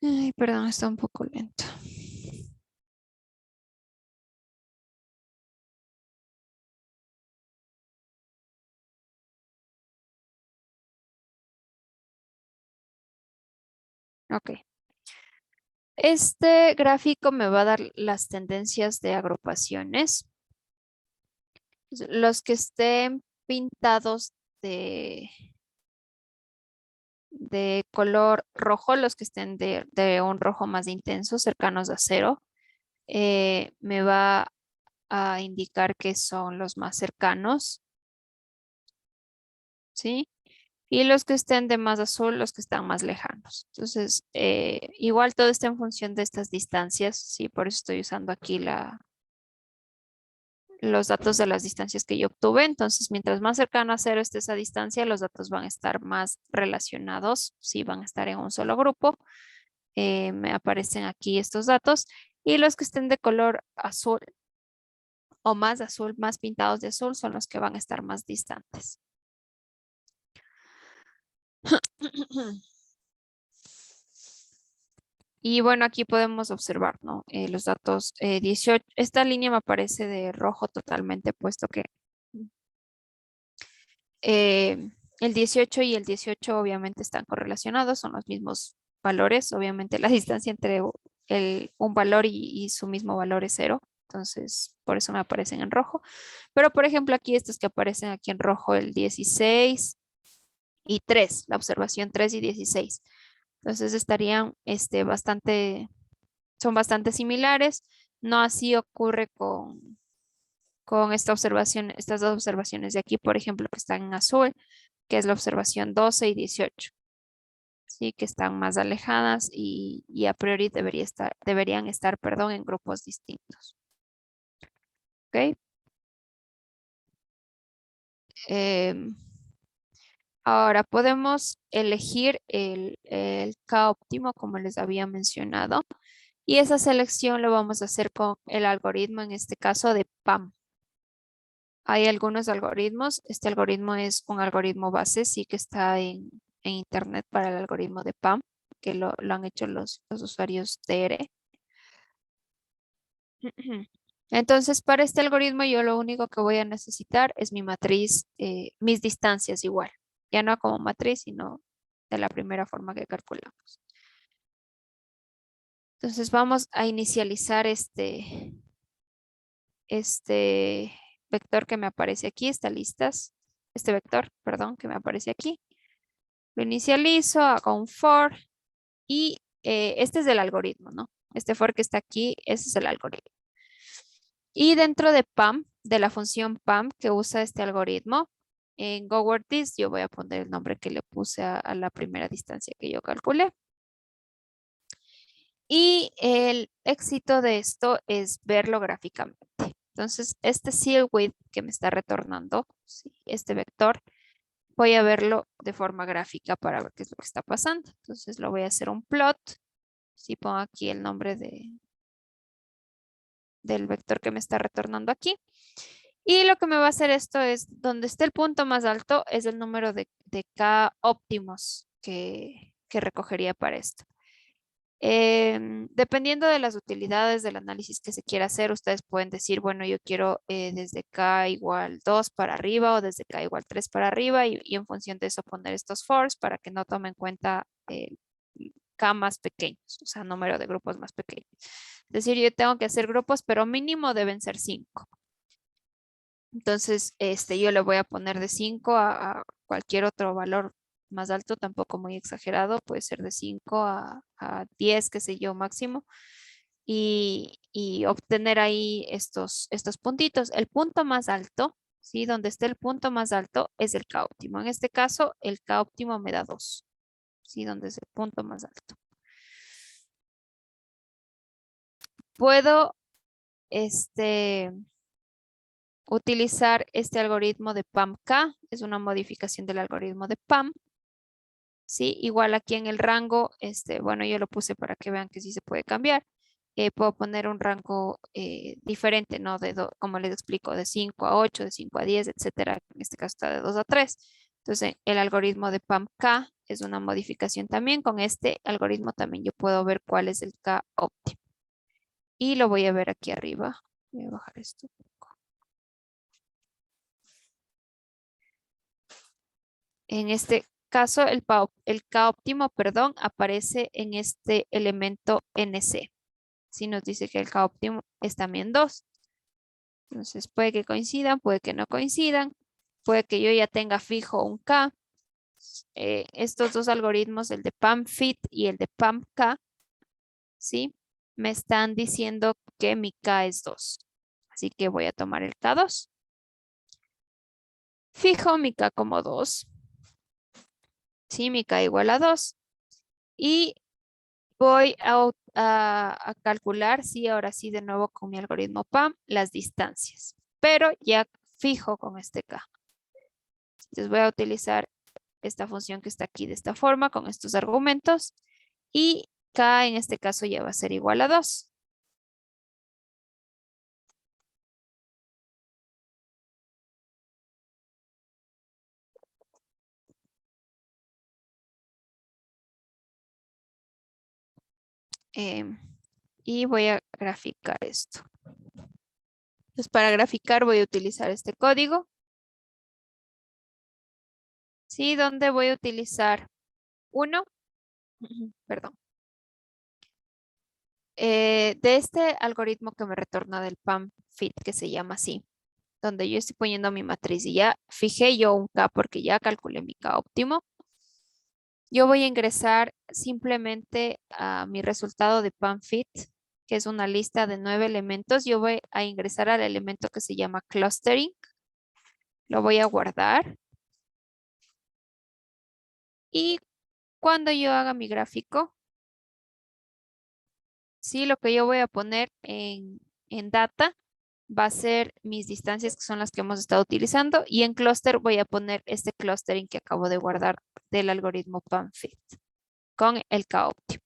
Ay, perdón, está un poco lento. Ok. Este gráfico me va a dar las tendencias de agrupaciones. Los que estén pintados de color rojo, los que estén de un rojo más intenso, cercanos a cero, me va a indicar que son los más cercanos, ¿sí? Y los que estén de más azul, los que están más lejanos. Entonces, igual todo está en función de estas distancias, ¿sí? Por eso estoy usando aquí los datos de las distancias que yo obtuve. Entonces, mientras más cercano a cero esté esa distancia, los datos van a estar más relacionados, ¿sí? Van a estar en un solo grupo. Me aparecen aquí estos datos. Y los que estén de color azul o más azul, más pintados de azul, son los que van a estar más distantes. Y bueno, aquí podemos observar, ¿no? Los datos 18. Esta línea me aparece de rojo totalmente, puesto que eh, el 18 y el 18 obviamente están correlacionados, son los mismos valores. Obviamente la distancia entre un valor y su mismo valor es cero. Entonces, por eso me aparecen en rojo. Pero, por ejemplo, aquí estos que aparecen aquí en rojo, el 16 y 3, la observación 3 y 16. Entonces estarían son bastante similares. No así ocurre con esta observación, estas dos observaciones de aquí, por ejemplo, que están en azul, que es la observación 12 y 18, sí, que están más alejadas y a priori deberían estar, perdón, en grupos distintos. ¿Ok? Em, Ahora podemos elegir el K óptimo, como les había mencionado, y esa selección lo vamos a hacer con el algoritmo, en este caso de PAM. Hay algunos algoritmos. Este algoritmo es un algoritmo base, sí que está en internet para el algoritmo de PAM, que lo han hecho los usuarios de ERE. Entonces, para este algoritmo yo lo único que voy a necesitar es mi matriz, mis distancias igual. Ya no como matriz, sino de la primera forma que calculamos. Entonces vamos a inicializar este vector que me aparece aquí, este vector, perdón, que me aparece aquí. Lo inicializo, hago un for y este es el algoritmo, ¿no? Este for que está aquí, ese es el algoritmo. Y dentro de PAM, de la función PAM que usa este algoritmo, en GoWordThis yo voy a poner el nombre que le puse a la primera distancia que yo calculé. Y el éxito de esto es verlo gráficamente. Entonces, este seal width que me está retornando, ¿sí? Este vector, voy a verlo de forma gráfica para ver qué es lo que está pasando. Entonces, lo voy a hacer un plot. Si pongo aquí el nombre del vector que me está retornando aquí. Y lo que me va a hacer esto es, donde esté el punto más alto, es el número de K óptimos que recogería para esto. Dependiendo de las utilidades del análisis que se quiera hacer, ustedes pueden decir, bueno, yo quiero desde K igual 2 para arriba o desde K igual 3 para arriba y en función de eso poner estos fors para que no tomen en cuenta K más pequeños, o sea, número de grupos más pequeños. Es decir, yo tengo que hacer grupos, pero mínimo deben ser 5. Entonces, yo le voy a poner de 5 a cualquier otro valor más alto, tampoco muy exagerado, puede ser de 5 a 10, qué sé yo, máximo, y obtener ahí estos puntitos. El punto más alto, ¿sí? Donde esté el punto más alto es el K óptimo. En este caso, el K óptimo me da 2, ¿sí? Donde es el punto más alto. Puedo, utilizar este algoritmo de PAM-K, es una modificación del algoritmo de PAM. Sí, igual aquí en el rango, bueno, yo lo puse para que vean que sí se puede cambiar. Puedo poner un rango diferente, ¿no? Como les explico, de 5 a 8, de 5 a 10, etcétera. En este caso está de 2 a 3. Entonces, el algoritmo de PAM-K es una modificación también. Con este algoritmo también yo puedo ver cuál es el K óptimo. Y lo voy a ver aquí arriba. Voy a bajar esto un poco. En este caso, el K óptimo, perdón, aparece en este elemento NC. Si nos dice que el K óptimo es también 2. Entonces, puede que coincidan, puede que no coincidan. Puede que yo ya tenga fijo un K. Estos dos algoritmos, el de PAM-FIT y el de PAM-K, ¿sí? Me están diciendo que mi K es 2. Así que voy a tomar el K2. Fijo mi K como 2. Sí, mi K igual a 2. Y voy a calcular, sí, ahora sí, de nuevo con mi algoritmo PAM, las distancias. Pero ya fijo con este K. Entonces voy a utilizar esta función que está aquí de esta forma, con estos argumentos. Y K en este caso ya va a ser igual a 2. Y voy a graficar esto. Entonces, para graficar voy a utilizar este código. Sí, donde voy a utilizar 1, perdón. De este algoritmo que me retorna del PAM-FIT, que se llama así, donde yo estoy poniendo mi matriz y ya fijé yo un K porque ya calculé mi K óptimo. Yo voy a ingresar simplemente a mi resultado de PAM-FIT, que es una lista de 9 elementos. Yo voy a ingresar al elemento que se llama clustering. Lo voy a guardar. Y cuando yo haga mi gráfico, sí, lo que yo voy a poner en data va a ser mis distancias, que son las que hemos estado utilizando, y en cluster voy a poner este clustering que acabo de guardar del algoritmo PAM-FIT con el K óptimo.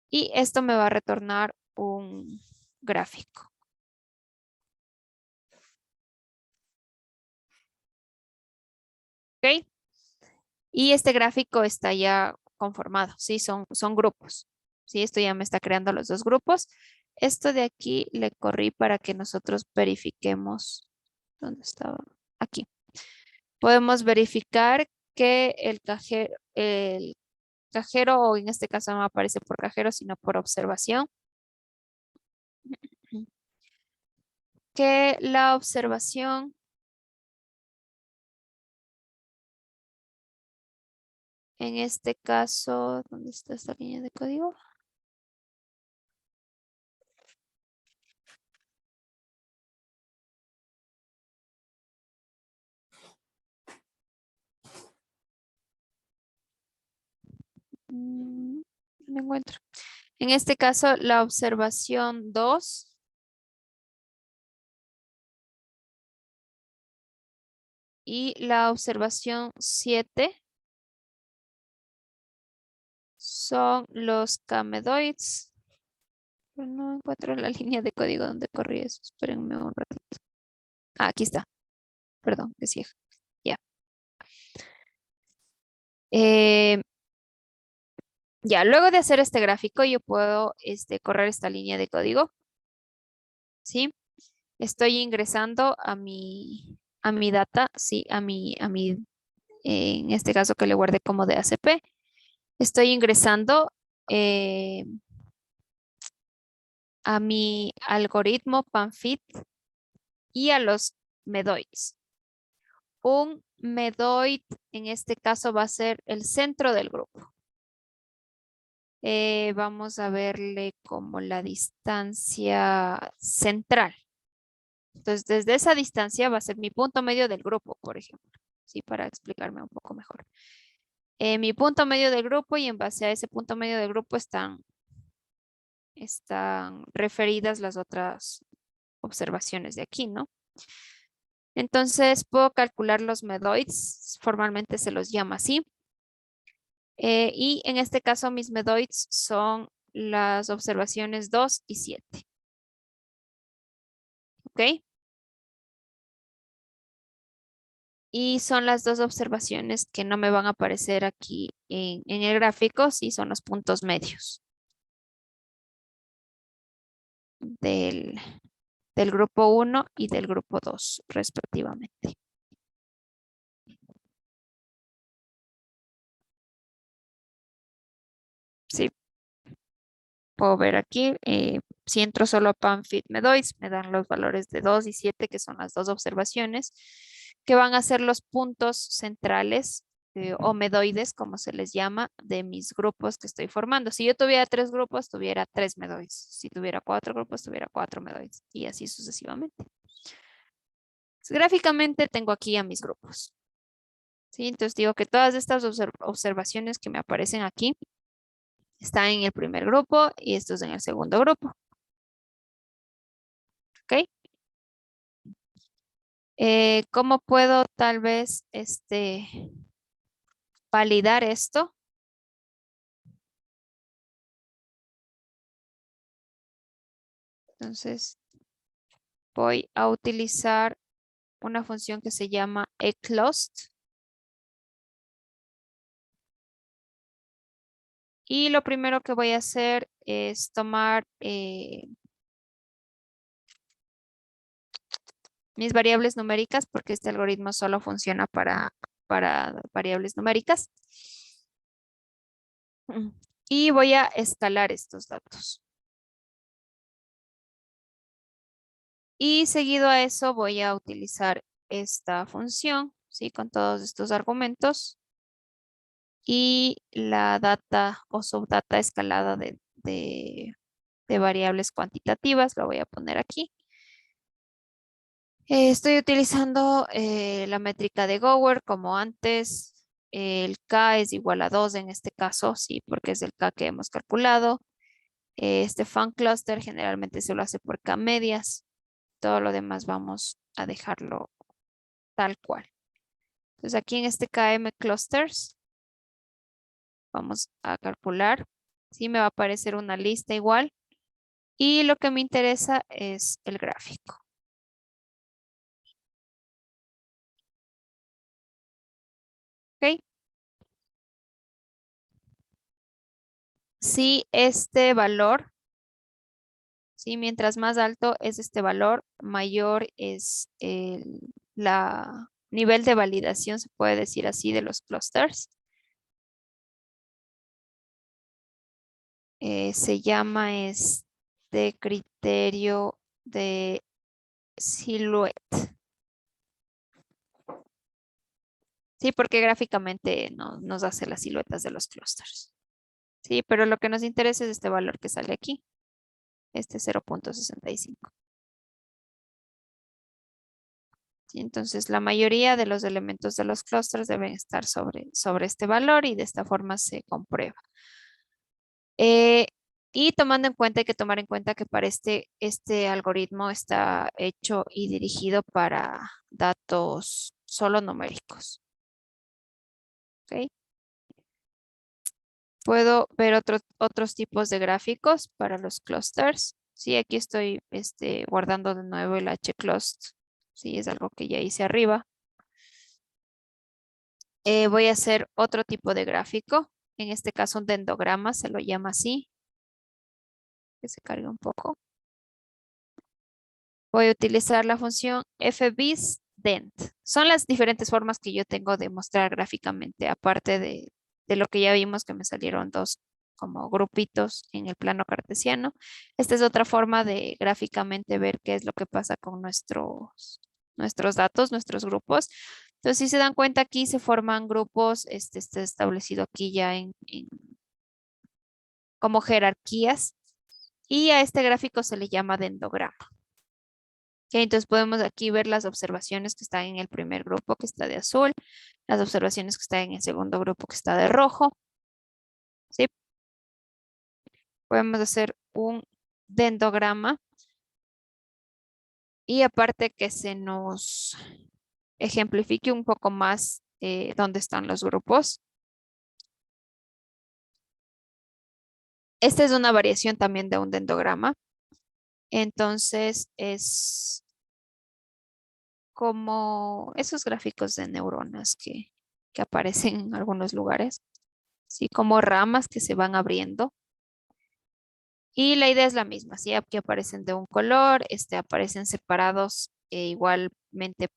Y esto me va a retornar un gráfico. ¿Ok? Y este gráfico está ya conformado, ¿sí? Son grupos. ¿Sí? Esto ya me está creando los dos grupos. Esto de aquí le corrí para que nosotros verifiquemos. ¿Dónde estaba? Aquí. Podemos verificar que el cajero, o en este caso no aparece por cajero, sino por observación, que la observación en este caso, ¿dónde está esta línea de código? No me encuentro. En este caso, la observación 2 y la observación 7 son los camedoids. Pero no encuentro la línea de código donde corrí eso. Espérenme un ratito. Ah, aquí está. Perdón, que ciega. Ya. Eh, ya, luego de hacer este gráfico, yo puedo correr esta línea de código. ¿Sí? Estoy ingresando a mi data, sí, en este caso que le guardé como de ACP. Estoy ingresando a mi algoritmo PAMFIT y a los medoids. Un medoid en este caso va a ser el centro del grupo. Vamos a verle como la distancia central. Entonces, desde esa distancia va a ser mi punto medio del grupo, por ejemplo. Sí, para explicarme un poco mejor. Mi punto medio del grupo, y en base a ese punto medio del grupo están referidas las otras observaciones de aquí, ¿no? Entonces puedo calcular los medoids, formalmente se los llama así. Y en este caso mis medoids son las observaciones 2 y 7. ¿Ok? Y son las dos observaciones que no me van a aparecer aquí en el gráfico, sí, son los puntos medios del, del grupo uno y del grupo 2, respectivamente. Sí, puedo ver aquí, si entro solo a PanFit Medoids, me dan los valores de 2 y 7, que son las dos observaciones, que van a ser los puntos centrales o medoides, como se les llama, de mis grupos que estoy formando. Si yo tuviera 3 grupos, tuviera 3 medoides. Si tuviera 4 grupos, tuviera 4 medoides y así sucesivamente. Gráficamente tengo aquí a mis grupos. ¿Sí? Entonces digo que todas estas observaciones que me aparecen aquí están en el primer grupo y estos en el segundo grupo. ¿Ok? ¿Cómo puedo tal vez validar esto? Entonces voy a utilizar una función que se llama eclost. Y lo primero que voy a hacer es tomar mis variables numéricas, porque este algoritmo solo funciona para variables numéricas. Y voy a escalar estos datos. Y seguido a eso voy a utilizar esta función, ¿sí? Con todos estos argumentos y la data o subdata escalada de variables cuantitativas, lo voy a poner aquí. Estoy utilizando la métrica de Gower como antes. El K es igual a 2 en este caso, sí, porque es el K que hemos calculado. Este fan cluster generalmente se lo hace por K medias. Todo lo demás vamos a dejarlo tal cual. Entonces aquí en este KM clusters vamos a calcular. Sí, me va a aparecer una lista igual. Y lo que me interesa es el gráfico. ¿Ok? Si este valor, sí, mientras más alto es este valor, mayor es la nivel de validación, se puede decir así, de los clusters. Se llama este criterio de silhouette. Sí, porque gráficamente nos hace las siluetas de los clusters. Sí, pero lo que nos interesa es este valor que sale aquí, este 0.65. Sí, entonces, la mayoría de los elementos de los clusters deben estar sobre este valor y de esta forma se comprueba. Eh, y tomando en cuenta, hay que tomar en cuenta que para este algoritmo está hecho y dirigido para datos solo numéricos. ¿Ok? Puedo ver otros tipos de gráficos para los clusters. Sí, aquí estoy guardando de nuevo el hclust. Sí, es algo que ya hice arriba. Voy a hacer otro tipo de gráfico. En este caso, un dendrograma, se lo llama así. Que se cargue un poco. Voy a utilizar la función fbisDent. Son las diferentes formas que yo tengo de mostrar gráficamente, aparte de lo que ya vimos que me salieron dos como grupitos en el plano cartesiano. Esta es otra forma de gráficamente ver qué es lo que pasa con nuestros datos, nuestros grupos. Entonces, si se dan cuenta, aquí se forman grupos, está establecido aquí ya como jerarquías, y a este gráfico se le llama dendrograma. Ok, entonces podemos aquí ver las observaciones que están en el primer grupo, que está de azul, las observaciones que están en el segundo grupo, que está de rojo. ¿Sí? Podemos hacer un dendrograma y aparte que se nos ejemplifique un poco más dónde están los grupos. Esta es una variación también de un dendrograma. Entonces como esos gráficos de neuronas que aparecen en algunos lugares, ¿sí? Como ramas que se van abriendo. Y la idea es la misma, ¿sí? Aquí aparecen de un color, aparecen separados igualmente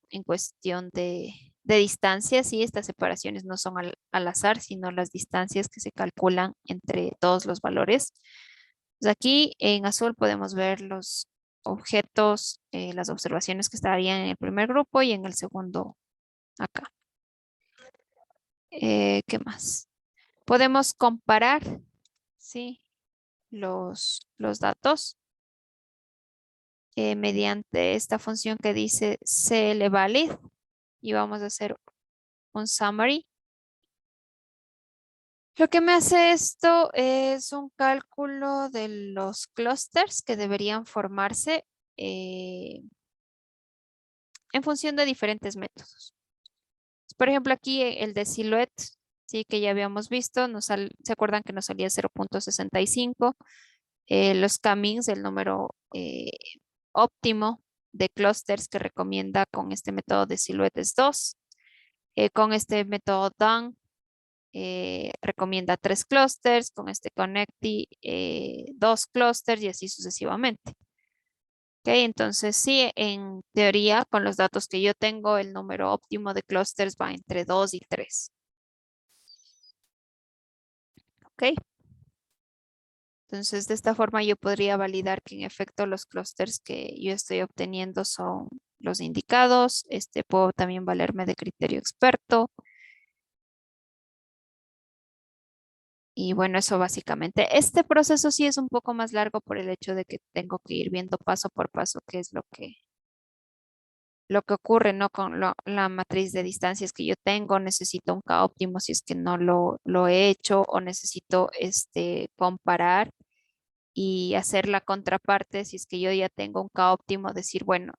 en cuestión de distancias, ¿sí? Estas separaciones no son al azar, sino las distancias que se calculan entre todos los valores. Pues aquí en azul podemos ver los objetos, las observaciones que estarían en el primer grupo y en el segundo acá. ¿Qué más? Podemos comparar, ¿sí? Los datos mediante esta función que dice clvalid y vamos a hacer un summary. Lo que me hace esto es un cálculo de los clusters que deberían formarse en función de diferentes métodos. Por ejemplo, aquí el de silhouette, sí, que ya habíamos visto, ¿se acuerdan que nos salía 0.65? Los K-means, el número óptimo de clusters que recomienda con este método de silhouette es 2. Con este método Dunn recomienda 3 clusters, con este Connecti 2 clusters y así sucesivamente. Ok, entonces sí, en teoría, con los datos que yo tengo, el número óptimo de clusters va entre 2 y 3. Ok, entonces de esta forma yo podría validar que en efecto los clusters que yo estoy obteniendo son los indicados. Puedo también valerme de criterio experto. Y bueno, eso básicamente. Este proceso sí es un poco más largo por el hecho de que tengo que ir viendo paso por paso qué es lo que ocurre, ¿no? Con la matriz de distancias que yo tengo. Necesito un K óptimo si es que no lo he hecho o necesito comparar y hacer la contraparte si es que yo ya tengo un K óptimo, decir, bueno,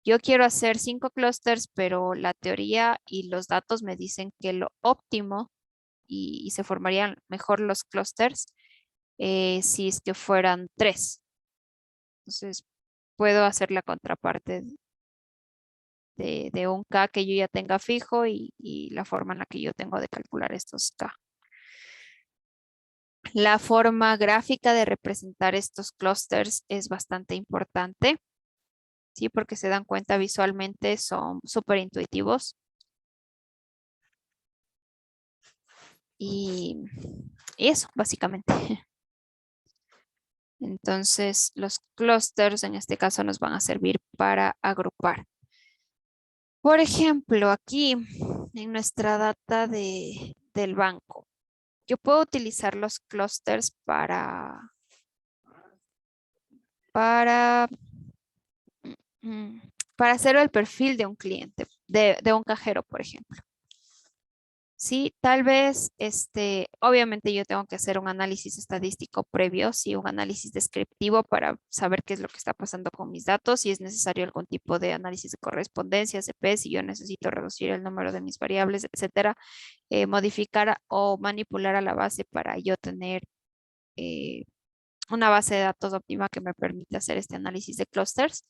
yo quiero hacer 5 clusters, pero la teoría y los datos me dicen que lo óptimo y se formarían mejor los clusters si es que fueran 3. Entonces, puedo hacer la contraparte de un K que yo ya tenga fijo y la forma en la que yo tengo de calcular estos K. La forma gráfica de representar estos clusters es bastante importante, ¿sí? Porque se dan cuenta visualmente, son súper intuitivos. Y eso, básicamente. Entonces, los clusters en este caso nos van a servir para agrupar. Por ejemplo, aquí en nuestra data del banco, yo puedo utilizar los clusters para, mm, para hacer el perfil de un cliente, de un cajero, por ejemplo. Sí, tal vez, obviamente yo tengo que hacer un análisis estadístico previo, sí, un análisis descriptivo para saber qué es lo que está pasando con mis datos, si es necesario algún tipo de análisis de correspondencia, CP, si yo necesito reducir el número de mis variables, etcétera, modificar o manipular a la base para yo tener eh, una base de datos óptima que me permita hacer este análisis de clusters.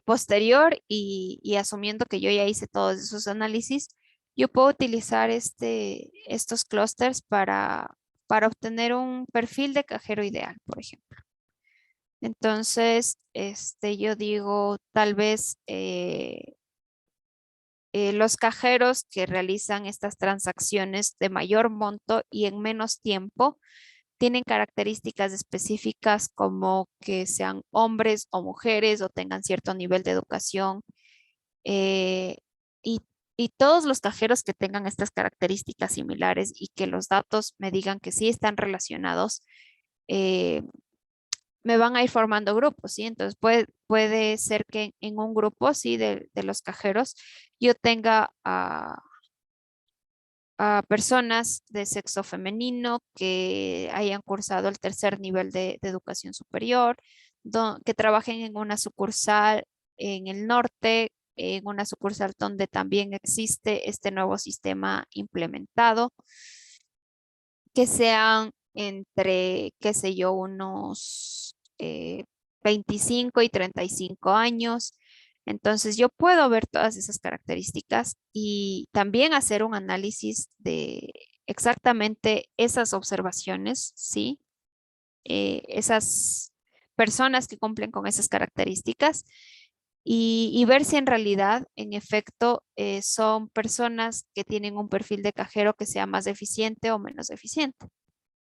Posterior y asumiendo que yo ya hice todos esos análisis, yo puedo utilizar estos clusters para obtener un perfil de cajero ideal, por ejemplo. Entonces, yo digo, tal vez los cajeros que realizan estas transacciones de mayor monto y en menos tiempo tienen características específicas como que sean hombres o mujeres o tengan cierto nivel de educación. eh, y, y todos los cajeros que tengan estas características similares y que los datos me digan que sí están relacionados, eh, me van a ir formando grupos, ¿sí? Entonces puede ser que en un grupo, sí, de los cajeros, yo tenga a personas de sexo femenino que hayan cursado el tercer nivel de educación superior, que trabajen en una sucursal en el norte, en una sucursal donde también existe este nuevo sistema implementado, que sean entre, qué sé yo, unos 25 y 35 años. Entonces yo puedo ver todas esas características y también hacer un análisis de exactamente esas observaciones, ¿sí? Esas personas que cumplen con esas características y ver si en realidad, en efecto, son personas que tienen un perfil de cajero que sea más eficiente o menos eficiente.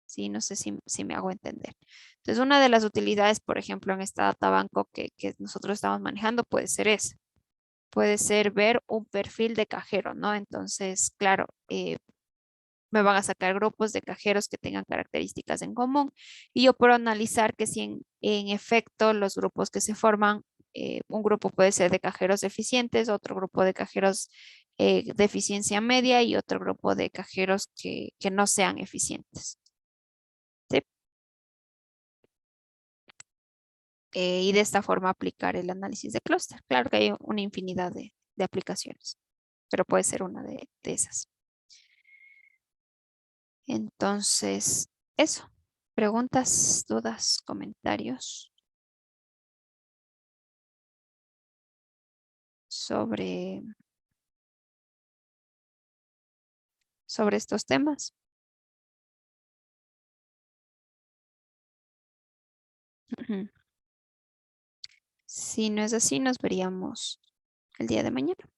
Sí, no sé si me hago entender. Entonces, una de las utilidades, por ejemplo, en esta databanco que nosotros estamos manejando puede ser esa. Puede ser ver un perfil de cajero, ¿no? Entonces, claro, me van a sacar grupos de cajeros que tengan características en común y yo puedo analizar que si en efecto los grupos que se forman, un grupo puede ser de cajeros eficientes, otro grupo de cajeros de eficiencia media y otro grupo de cajeros que no sean eficientes. ¿Sí? Y de esta forma aplicar el análisis de clúster. Claro que hay una infinidad de aplicaciones, pero puede ser una de esas. Entonces, eso. Preguntas, dudas, comentarios sobre, sobre estos temas. Ujú. Si no es así, nos veríamos el día de mañana.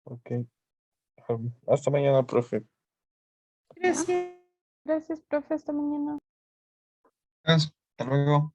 Ok. Hasta mañana, profe. ¿Ya? Gracias. Gracias, profe. Hasta mañana. Hasta luego.